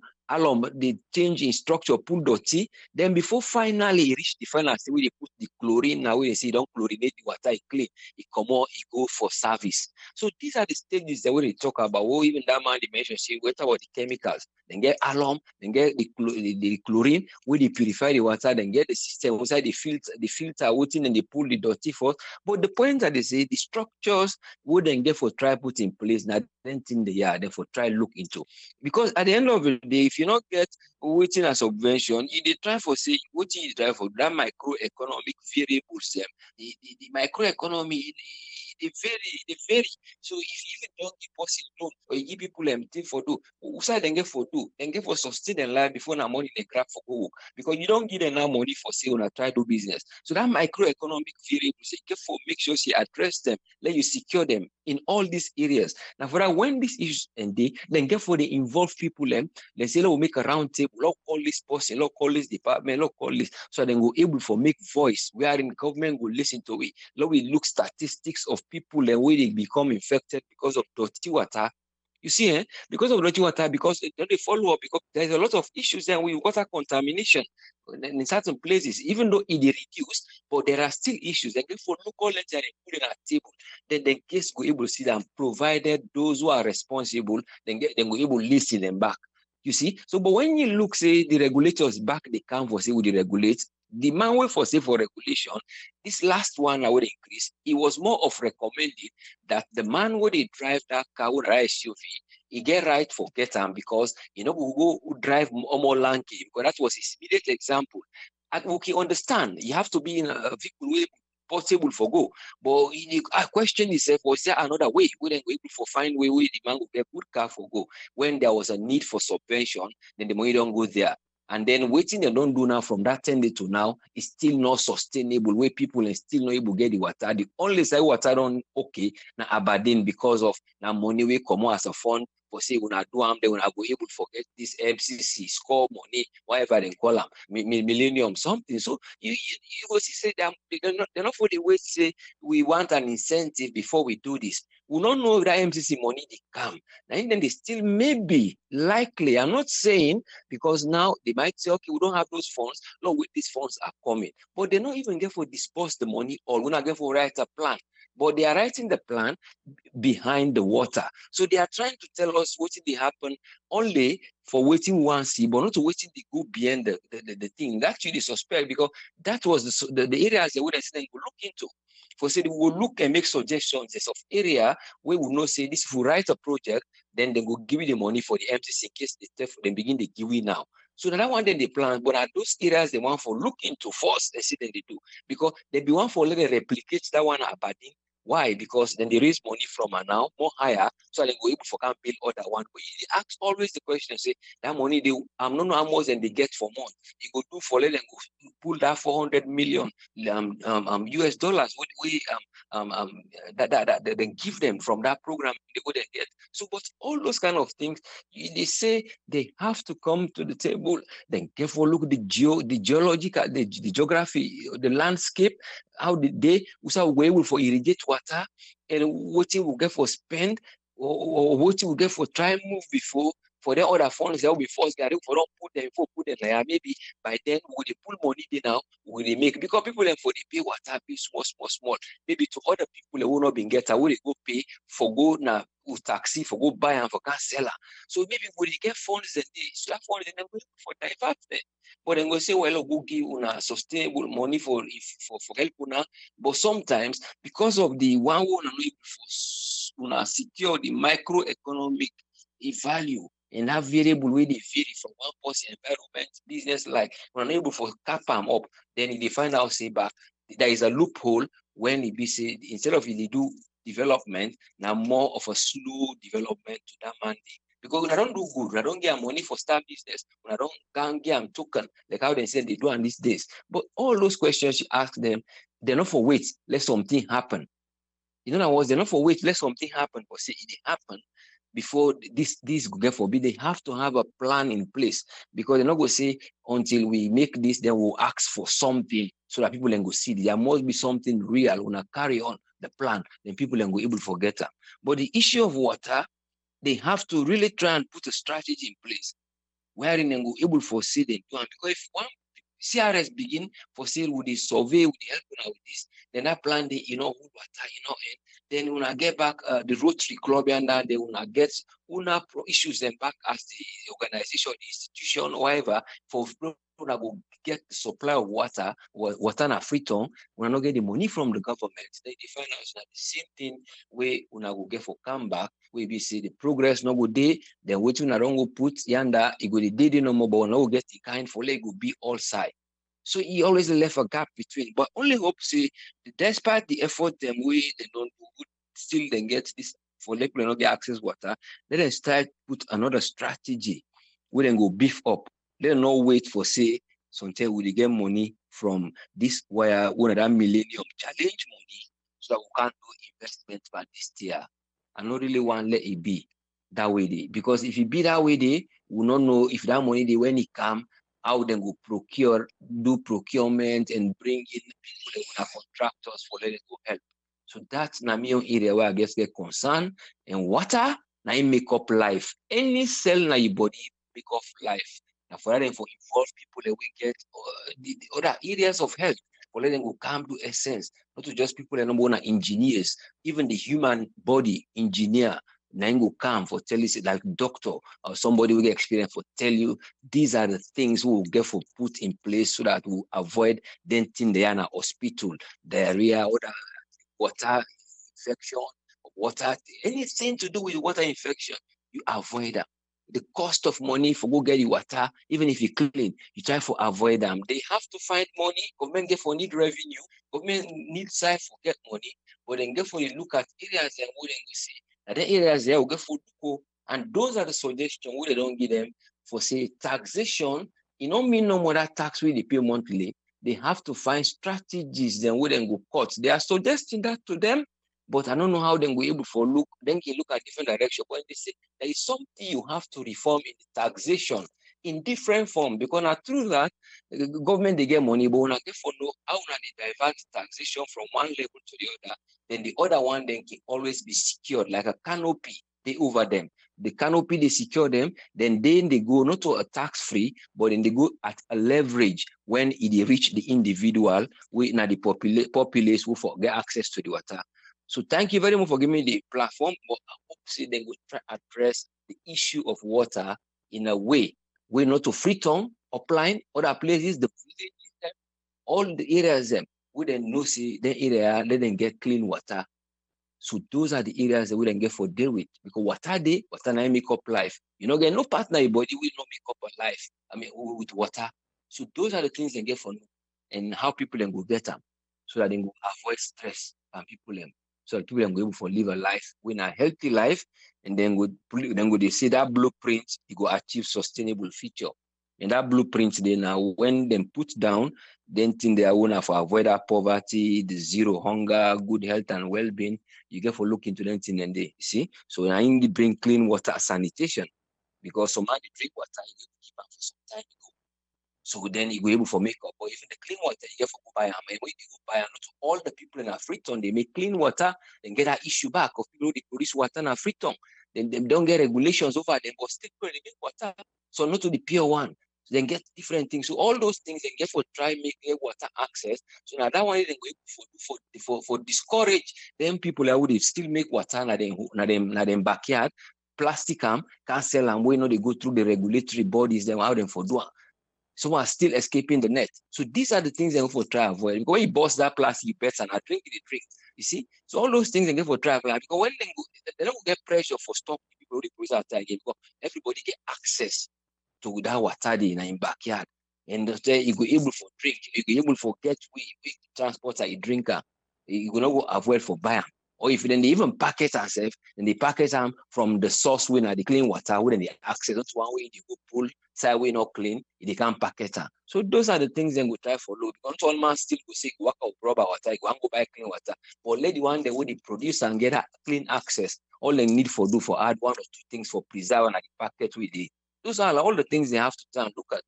D: they change in structure, put dirty. Then before finally reach the final stage where they put the chlorine, now where they say don't chlorinate the water, it clean, it come out, it go for service. So these are the stages that we talk about. Well, even that man they mentioned, say, what about the chemicals? Then get alum, then get the chlorine, where they purify the water, then get the system outside the filter, waiting and they pull the dirty forth. But the point that they say the structures would then get for try put in place, now then thing they are, then for try look into. Because at the end of the day, if you not get waiting a subvention, you try for say what you try for that microeconomic variables them. The microeconomy they vary. So if you even don't give person loan or you give people thing for do, who side then get for do, then get for sustain their life before now money they grab for go. Because you don't give them now money for say when I try to do business. So that microeconomic variables, you get for make sure you address them, let you secure them in all these areas. Now for that, when these issues and they then get for the involved people them, they say we'll make a round table, look call this person, look call this department, look call this, so then we're able for make voice. We are in government will listen to it. Let we look statistics of people and where they become infected because of dirty water. You see, because of dirty water, because they follow up, because there's a lot of issues there with water contamination in certain places, even though it reduced, but there are still issues. And therefore, local lecture and put it at table, then the case go able to see them, provided those who are responsible, then go able to listen them back. You see, so but when you look, say the regulators back the canvas, say with the regulate. The man way for say for regulation, this last one I would increase, it was more of recommending that the man would drive that car with an SUV, he get right for get him because we go drive more lanky because that was his immediate example. And we can understand you have to be in a vehicle way possible for go. But I question itself, was there another way? We then able to find way the man would get good car for go. When there was a need for subvention, then the money don't go there. And then waiting they don't do now from that 10 days to now is still not sustainable, where people are still not able to get the water. The only side water don't okay now Aberdeen because of now money we come out as a fund for say when I do they will go able to forget this MCC score money, whatever they call them, millennium something. So you go see say they're not for the way say we want an incentive before we do this. We don't know that MCC money they come. And then they still maybe likely. I'm not saying because now they might say, okay, we don't have those funds. No, with these funds are coming. But they're not even there for disperse the money or we're not there for write a plan. But they are writing the plan behind the water. So they are trying to tell us what did happen only for waiting one see, but not to waiting the go beyond the thing. That's really suspect because that was the areas that we will look into. For say we will look and make suggestions of area where we know say this if we write a project, then they will give you the money for the MCC in case they begin the give now. So that one then they plan, but are those areas they want for look into first and see then they do. Because they be one for let them replicate that one Aberdeen. Why? Because then they raise money from now more higher, so they go able for can build other one. But you ask always the question, say that money they not know how much than they get for month. You go do for let them go pull that 400 million US dollars. What we that they give them from that program they go and get. So, but all those kind of things, they say they have to come to the table. Then careful look the geological, the geography, the landscape. How did they also able for irrigate water and what you will get for spend or what you will get for try move before for the other funds that will be forced for don't put them there. Maybe by then will they pull money they now will they make because people then for they pay water pay small. Maybe to other people they will not be get will they go pay for go now taxi for go buy and for can seller. So maybe will they get funds and they so that funds and then go for divert them. But then go say, well, go give una sustainable money for help una. But sometimes because of the one una secure the microeconomic value and that variable where they vary from one person environment, business like we're able for cap them up, then if they find out say back there is a loophole when it be say instead of they do development, now more of a slow development to that mandate. Because when I don't do good, when I don't get money for start business, when I don't get them token, like how they said they do on these days. But all those questions you ask them, they're not for wait, let something happen. In other words, they're not for wait, let something happen, but say it happen before this get forbid. They have to have a plan in place because they're not going to say until we make this, then we'll ask for something so that people can go see. There must be something real when I carry on the plan, then people can go able to forget them. But the issue of water, they have to really try and put a strategy in place wherein they will able to foresee the plan. Because if one CRS begin for sale with the survey, with the help with this, then that plan the water, and then when I get back the Rotary Club and that they will get issues them back as the organization, the institution, whatever, for when I go get the supply of water na Freetown, when I not get the money from the government, then they find out that the same thing where when I go get for come back, where we see the progress no go day, then waiting I don't go put yanda, it go the day no more, but when I go get the kind for leg go be all side. So he always left a gap between, but only hope say despite the effort them way they don't do good, still they get this for let people not get access water, let them start put another strategy where they go beef up. Let them not wait for say sometimes we get money from this where one of that millennium challenge money so that we can do investment for this year. I not really want to let it be that way day. Because if it be that way day, we not know if that money they when it come, how they go do procurement and bring in people that are contractors for letting go help. So that's na my area where I guess get concerned. And water, now it make up life. Any cell na your body make up life. Now for that, for involve people that we get the other areas of health, for letting go come to essence, not to just people that are engineers, even the human body engineer. Nango come for tell you like doctor or somebody will get experience for tell you these are the things we will get for put in place so that we avoid denting the hospital, diarrhea, or the water infection, water, anything to do with water infection, you avoid them. The cost of money for go get the water, even if you clean, you try to avoid them. They have to find money. Government get for need revenue. Government need side for get money, but then get for you look at areas and what you see. And the areas there will get food to go, and those are the suggestions where they don't give them for say taxation it don't mean no more that tax we they pay monthly. They have to find strategies then where they go cut. They are suggesting that to them, but I don't know how they go able to look. Then can look at different direction. But they say there is something you have to reform in the taxation in different form, because not through that the government they get money, but when I get for know how they divert taxation from one level to the other, then the other one then can always be secured like a canopy they over them. The canopy they secure them, then they go not to a tax free, but then they go at a leverage when it reach the individual, we now the populace who get access to the water. So thank you very much for giving me the platform. But I hope they will try to address the issue of water in a way not to Freetown, Upline, other places, the villages, all the areas we then know see the area, let them get clean water. So those are the areas that we then get for deal with, because water now make up life. You know, get no partner, your body will not make up a life. I mean, with water. So those are the things they get for know, and how people then go get them, so that they go avoid stress and people them, so that people then go able to live a life, win a healthy life, and then they see that blueprint, you go achieve sustainable future. And that blueprint they now when them put down, then think they are owner for avoid that poverty, the zero hunger, good health and well-being. You get for look into them thing and they see. So I need to bring clean water sanitation, because some man they drink water, you keep them for some time ago. So then you go able for make up, or even the clean water you get for go buy them. And when you go buy them, not all the people in Freetown, they make clean water, then get that issue back of people they produce water in Freetown. Then they don't get regulations over them, but still they make water. So not to the pure one. So then get different things. So all those things they get for try make water access. So now that one they go for discourage them people that would still make water na them backyard, plastic can't sell them. We know they go through the regulatory bodies, them how them for do. Some are still escaping the net. So these are the things they go for try avoid. Because when you bust that plastic, you bet and I drink it, drink. You see? So all those things they go for try avoid. Because when they don't get pressure for stop people who produce outside again, because everybody get access to that water in a backyard. And you go able for drink, you go able for get we transport a drinker. You go not go avoid for buy them. Or if then they even packet themselves, then they packet them from the source when they clean water, when they access. That's one way they go pull, side way not clean, they can't packet them. So those are the things then we try for load. Because all man still go say work out rubber water, you go buy clean water. But let the one that when they produce and get clean access, all they need for do for add one or two things for preserve and the packet with it. Those are all the things they have to try and look at.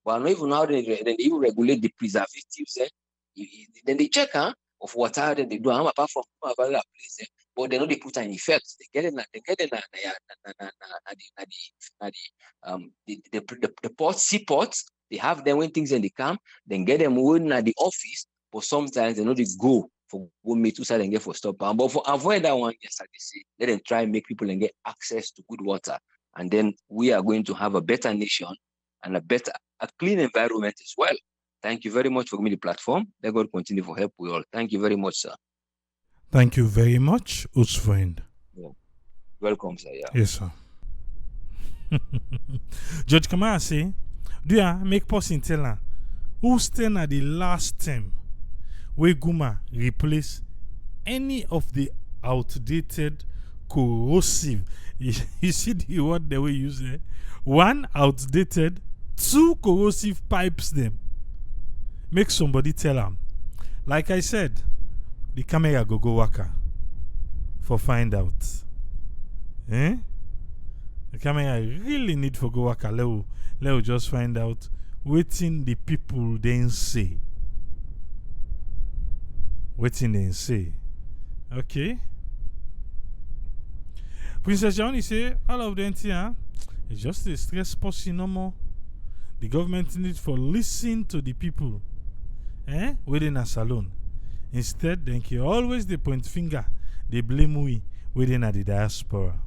D: But not even how they even regulate the preservatives. Then they check of water that they do. Apart from other place, but they know they put an effect. They get it. They get it. The ports, seaports. They have them when things in the camp. Then get them when at the office. But sometimes they know they go for go meet two side and get for stop. But for avoid that one, yes, like they say, let them try and make people and get access to good water. And then we are going to have a better nation and a clean environment as well. Thank you very much for giving me the platform. Let God continue for help we all. Thank you very much, sir.
A: Thank you very much, U's friend.
D: Yeah. Welcome, sir. Yeah.
A: Yes, sir. Judge Kamara say, do you make person tell her who stand at the last term where Guma replace any of the outdated corrosive. You see the word they will use there? One, outdated. Two, corrosive pipes them. Make somebody tell them. Like I said, the camera go waka for find out. The camera really need for go waka. Let just find out waiting the people then say. Waiting then say. Okay. Princess Johnny say all of them here, it's just a stress pussy no more. The government needs for listen to the people. Within a salon. Instead, they can always they point finger, they blame we within the diaspora.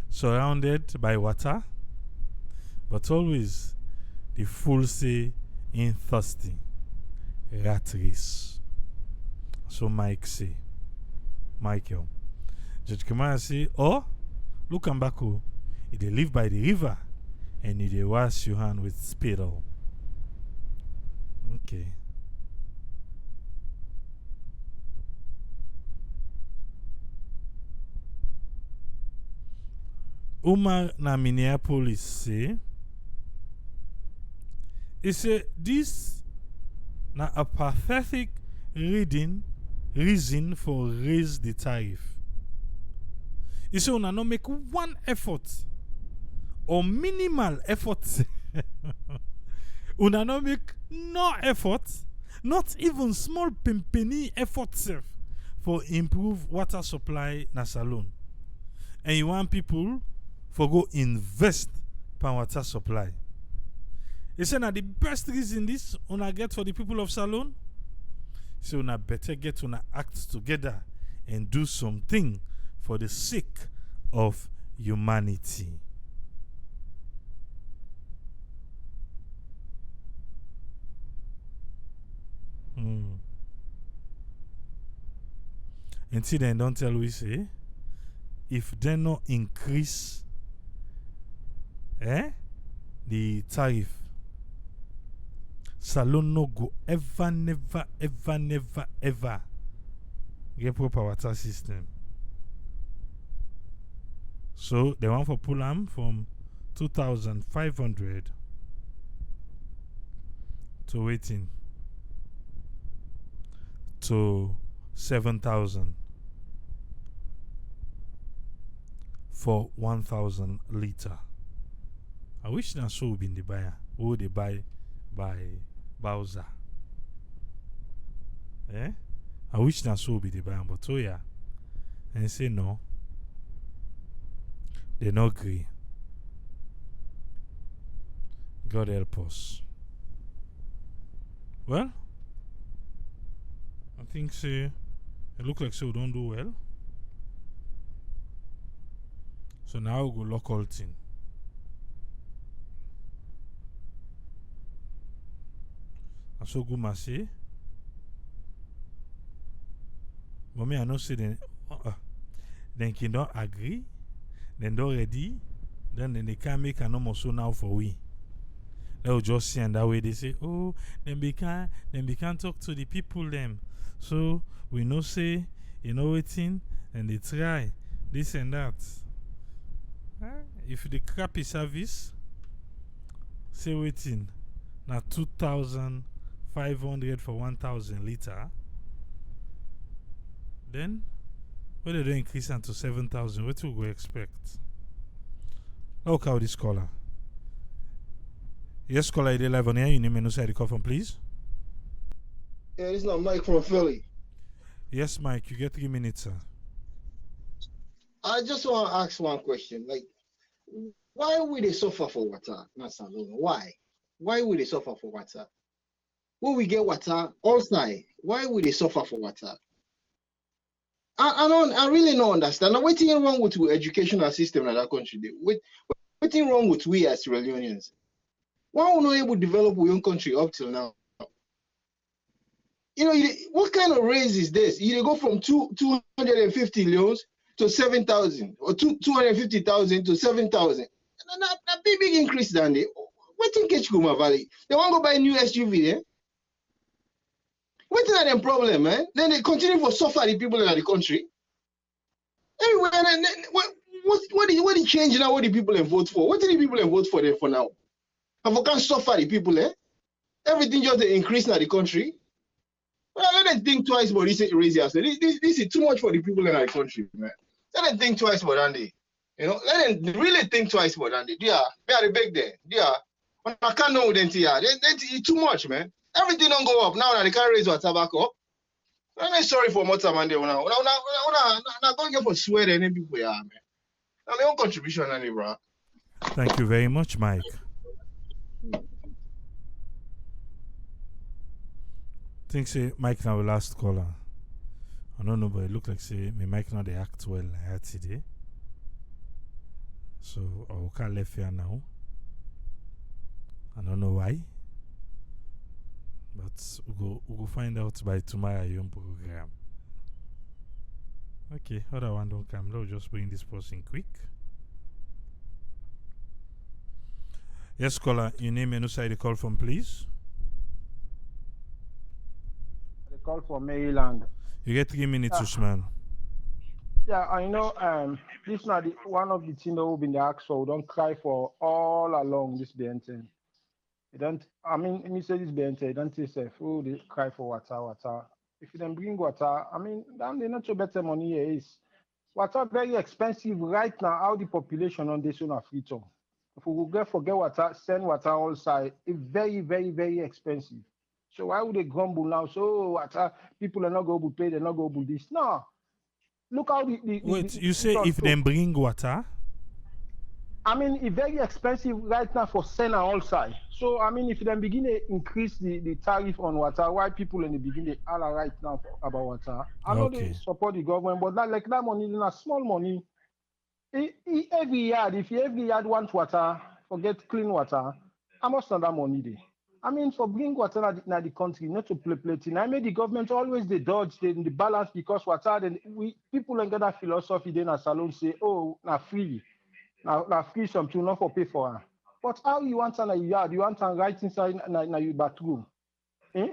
A: Surrounded by water, but always the fool say in thirsty. Rat race. So Michael. Judge Kamara say, look and back, if they live by the river and if they wash your hand with spittle. Okay. Omar na Minneapolis say, he say this na a pathetic reason for raise the tariff. He say una no make one effort or minimal effort. Una no make no effort, not even small penny effort sef, for improve water supply na Salone. And you want people for go invest per water supply. He say na the best reason this una get for the people of Salone. So una better get una act together and do something for the sake of humanity. Until then, don't tell we say, if they not increase the tariff, Salone no go ever, never get proper water system. So they want for pull am from 2,500 to waiting to 7,000 for 1,000 liter. I wish na so be in the buyer. Who they buy by Bowser. I wish na so be the buyer, but oh yeah. And say no. They not agree. God help us. Well, I think say it look like so we don't do well. So now we go local thing. And so Guma say, but me I know say then can don't agree, then don't ready, then they can't make an almost so now for we. They will just see and that way they say, oh, then we can't talk to the people them. So we know say, you know waiting, and they try this and that. If the crappy service, say waiting, now 2,500 for 1,000 liter, then when they don't increase to 7,000, what do we expect? Look how this caller. Yes, caller, you live on here. You name and side the call from, please.
E: Yeah, this is not Mike from Philly.
A: Yes, Mike, you get 3 minutes, sir.
E: I just want to ask one question. Like, why would they suffer for water? Not Salone. Why? Why would they suffer for water? When we get water outside, why would they suffer for water? I really don't understand. Now, what's wrong with the educational system in that country? What's wrong with we as Sierra Leoneans? Why are we not able to develop our own country up till now? You know, what kind of raise is this? You go from 250 leons to 7,000, or 250,000 to 7,000. That big increase, Dandy. What in Guma Valley? They want to go buy a new SUV, eh? What's that problem, man? Then they continue to suffer the people in the country. Anyway, what is changing now? What the people vote for? What did the people vote for them for now? And we can't suffer the people, eh? Everything just increase in the country. Well, let them think twice about this raise yourself. This is too much for the people in our country, man. Let them think twice about Andy. You know, let them really think twice about Andy. They are the big there. They are. I can't know them here. It's too much, man. Everything don't go up now. They can't raise water back up. I'm not sorry for much man there now. Not going to get for swear any people here, man. That's my own contribution, Andy, bro.
A: Thank you very much, Mike. Think say Mike now the last caller. I don't know, but it look like say me Mike now they act well I had today. So I can't left here now. I don't know why. But we'll go find out by tomorrow your program. Okay, other one don't come. Let's just bring this person quick. Yes, caller, your name and side the call from, please.
F: The call from Maryland.
A: You get 3 minutes, Usman.
F: Yeah, I know. This not one of the things that we've been asked for. We don't cry for all along this BNT. You don't. I mean, me say this BNT. You don't say, "Oh, they cry for water, water." If you don't bring water, I mean, then they not so better money here is. Water very expensive right now. How the population on this one are free to. If we will get forget water, send water outside, it's very, very, very expensive. So why would they grumble now? So water people are not going to pay, they're not going to do this. No, look how
A: Wait,
F: the
A: you say
F: free
A: if
F: to.
A: them bring water?
F: I mean, it's very expensive right now for send and outside. So I mean, if they begin to increase the tariff on water, why people in the beginning they all are right now about water? I know they
A: Okay.
F: support the government, but that like that money is not small money. Every yard, if you every yard want water, forget clean water, how much na that money dey? I mean, for bring water na the country, not to play thing. I mean, the government always they dodge the balance because water. Then we people ain't got that philosophy. Then a salon say, oh, na free, na free something, not for pay for her. But how you want na your yard? You want right inside na your bathroom? Eh?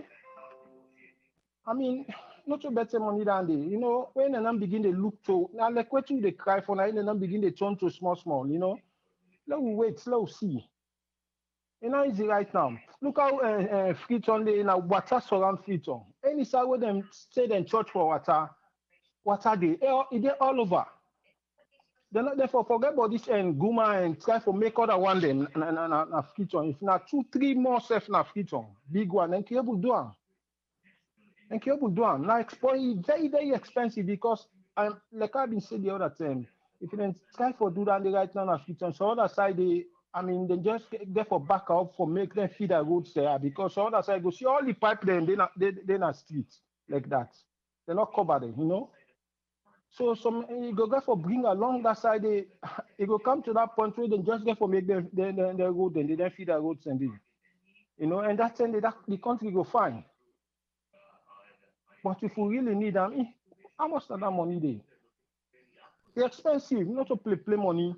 F: I mean, not to better money than they. You know, when they begin to look to now, like what you they cry for now, and then begin to turn to small, small. You know, let we wait, let we see. You know, easy right now. Look how Freetown they in a water surround Freetown. Any side where them say them church for water they all over. They're not therefore forget about this and Guma and try for make other one then na Freetown. If not 2, 3 more self na Freetown, big one, and able do am. And cable down now export very, very expensive because like I've been saying the other time, if you then try for do that right now, so other side they I mean they just get for back up for make them feed the roads there because other side go see all the pipe then they not streets like that. They're not covered, you know. So some you go get for bring along that side they it go come to that point where they just get for make the road and they then feed the roads and you know, and that's then the country go fine. But if we really need them, how much of that money they? They're expensive, not to play money.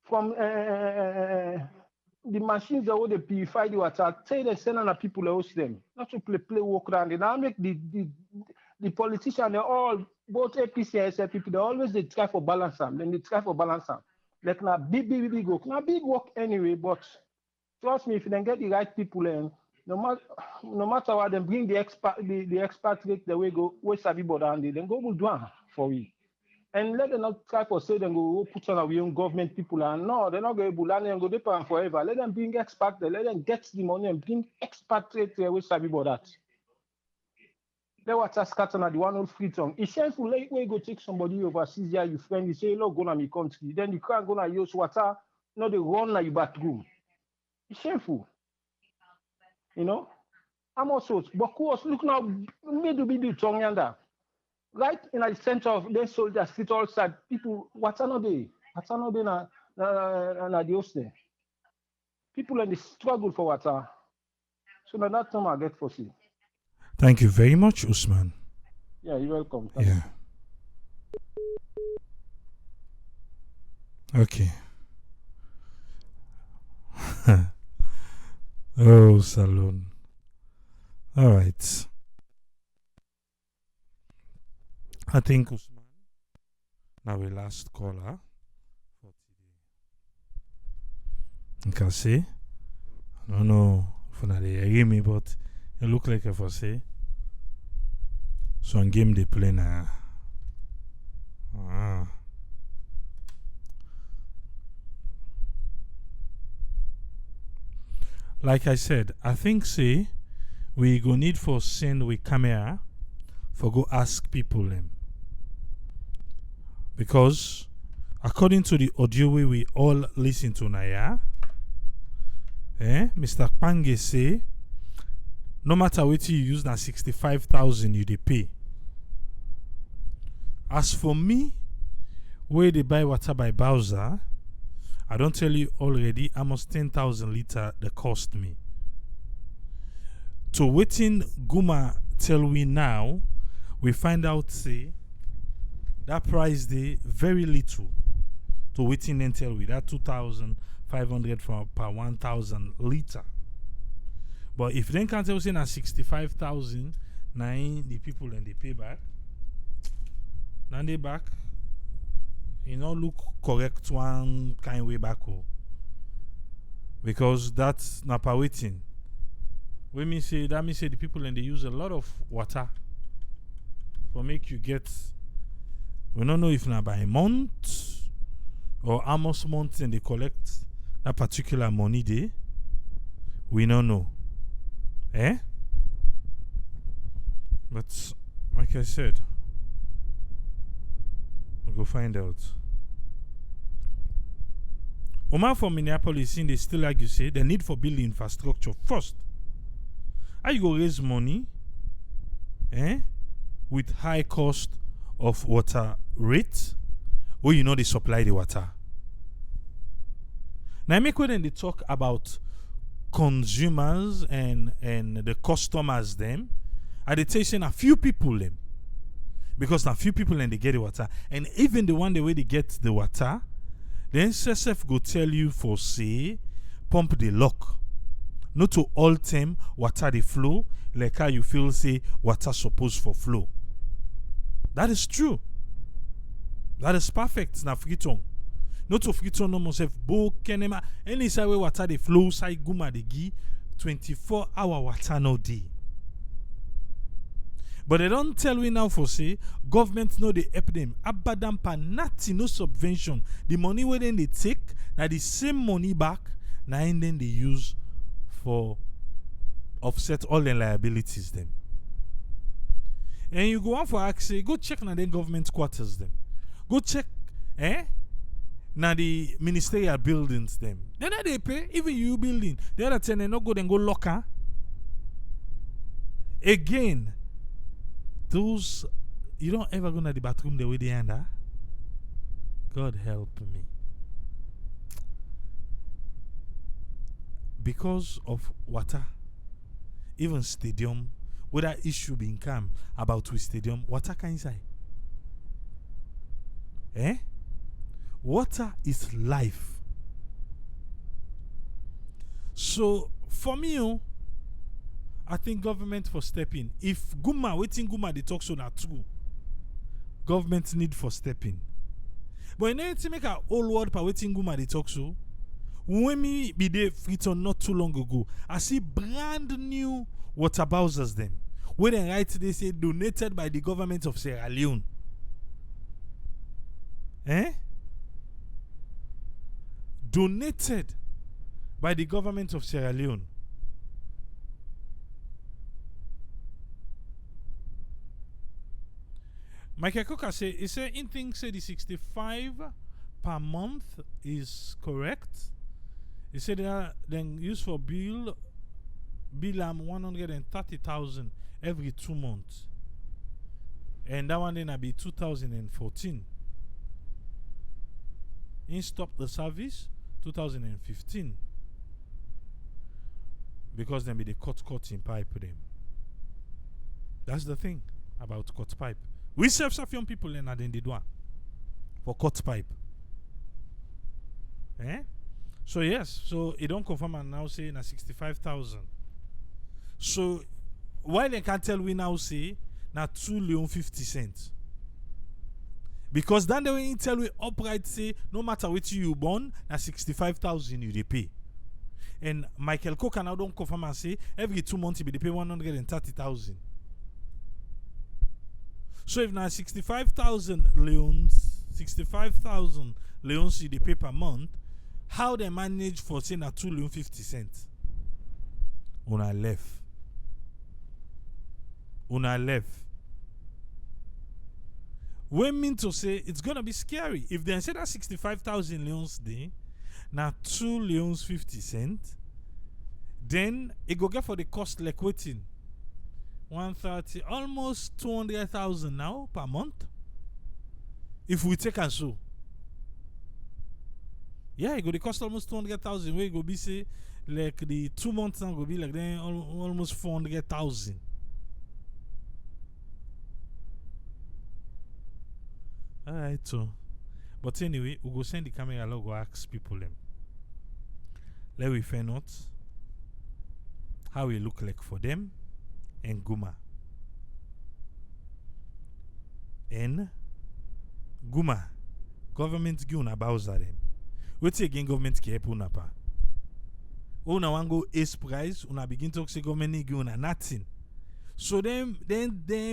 F: From the machines that they purify the water, say they send on people host them, not to play work around. They now make the politicians, they all, both APC and SFPP, they always they try for balance them. Then they try for balance them. Like now big work. Now big work anyway, but trust me, if you don't get the right people in, no matter what, then bring the expatriate the way go, where Sabi border and then go do it for you. And let them not try for say them go put on our own government people and no, they're not going to land and go depend forever. Let them bring expat, let them get the money and bring expatriate the way Sabi border. Let what scatter at the one old free tongue. It's shameful like when you go take somebody overseas here, you friend, you say, look, go to my country. Then you can't go to use water, no, they run na your bathroom. It's shameful. You know? I'm also, but course, look now, me do be the tongue yonder. Right in the center of the soldiers sit all side, people, what's another day? Na the host there. People in the struggle for water. So now that time I get for see.
A: Thank you very much, Usman.
F: Yeah, you're welcome. Thank
A: Yeah. Okay. Oh, Salon. All right. I think Usman, now we last caller for today. You can see. I don't know if they hear me, but it look like if I say some game they play now. Like I said, I think say we go need for send with camera for go ask people them. Because according to the audio we all listen to now, Mr. Pange say no matter what you use na 65,000 you dey pay. As for me, where they buy water by Bowser, I don't tell you already almost 10,000 liter they cost me. To waiting Guma tell we now, we find out say that price they very little. To waiting then tell we that 2,500 per 1,000 liter. But if they can't tell say na 65,000, now the people then they pay back. Now they back it not look correct one kind way back. Because that's not waiting. That means say the people and they use a lot of water for make you get. We don't know if now by month or almost month and they collect that particular money there. We don't know. But like I said, we'll go find out. Omar from Minneapolis, they still argue say the need for building infrastructure first. How you go raise money with high cost of water rate where you know they supply the water? Now make when they talk about consumers and the customers them, are they saying a few people them? Because a few people and they get the water. And even the one the way they get the water, the NSSF go tell you for say pump the lock. Not to all time water the flow like how you feel say water supposed for flow. That is true. That is perfect. Na friton. Not to friton no mosef bo kenema. Any side where water the flow side Guma the gi 24-hour water no day. But they don't tell we now for say government know they help them. Abadan pa nati no subvention. The money where then they take, now the same money back, now and then they use for offset all the liabilities them. And you go on for access, go check now the government quarters them. Go check now the ministerial buildings them. Then they pay, even you building. The other 10 they not go then go locker. Again, those you don't ever go to the bathroom the way they under. God help me. Because of water, even stadium, whether issue being come about with stadium, water can inside. Water is life. So for me, I think government for stepping. If Guma, waiting Guma, they talk so now too. Government need for stepping. But in order to make our whole world per waiting Guma, they talk so. When me be there Friton not too long ago, I see brand new water bowsers them. Where they write they say donated by the government of Sierra Leone. Donated by the government of Sierra Leone. Michael Coker say, he say, in things say the 65 per month is correct. He said they are then used for bill 130,000 every 2 months. And that one then will be 2014. In stop the service 2015. Because then be the cut in pipe them. That's the thing about cut pipe. We serve some young people in the do for cut pipe. So yes, so it don't confirm and now say na 65,000. So why they can't tell we now say na 2 Leone 50 cents? Because then they will tell we upright say no matter what you born na 65,000 you they pay. And Michael Coker now don't confirm and say every 2 months you be they pay 130,000. So if now 65,000 Leones, 65,000 Leones you they pay per month, how they manage for say na 2 Leone 50 cents? Una left. We mean to say it's gonna be scary. If they say that 65,000 Leones day, now 2 Leones 50 cents, then it go get for the cost like waiting 130, almost 200,000 now per month. If we take and so, yeah, it go the cost almost 200,000. Where it go be say like the 2 months now go be like then almost 400,000. Alright, so but anyway, we go send the camera log go ask people them. Let we find out how it look like for them and Guma. And Guma, Government give una Bowser them. What again government can help una pa? Una want go ace price, una begin talk say government give una nothing. So then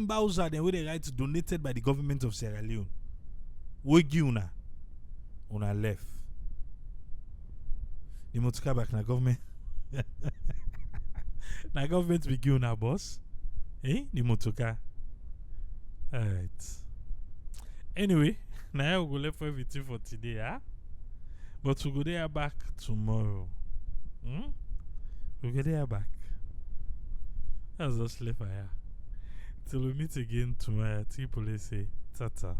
A: Bowser them with the right donated by the government of Sierra Leone. We give una left. The motoka back na government. Na government we give una boss. The motoka. Alright. Anyway, now we'll go left for everything for today, huh? But we'll go there back tomorrow. We'll go there back. That's just left for here. Till we meet again tomorrow, people say, tata.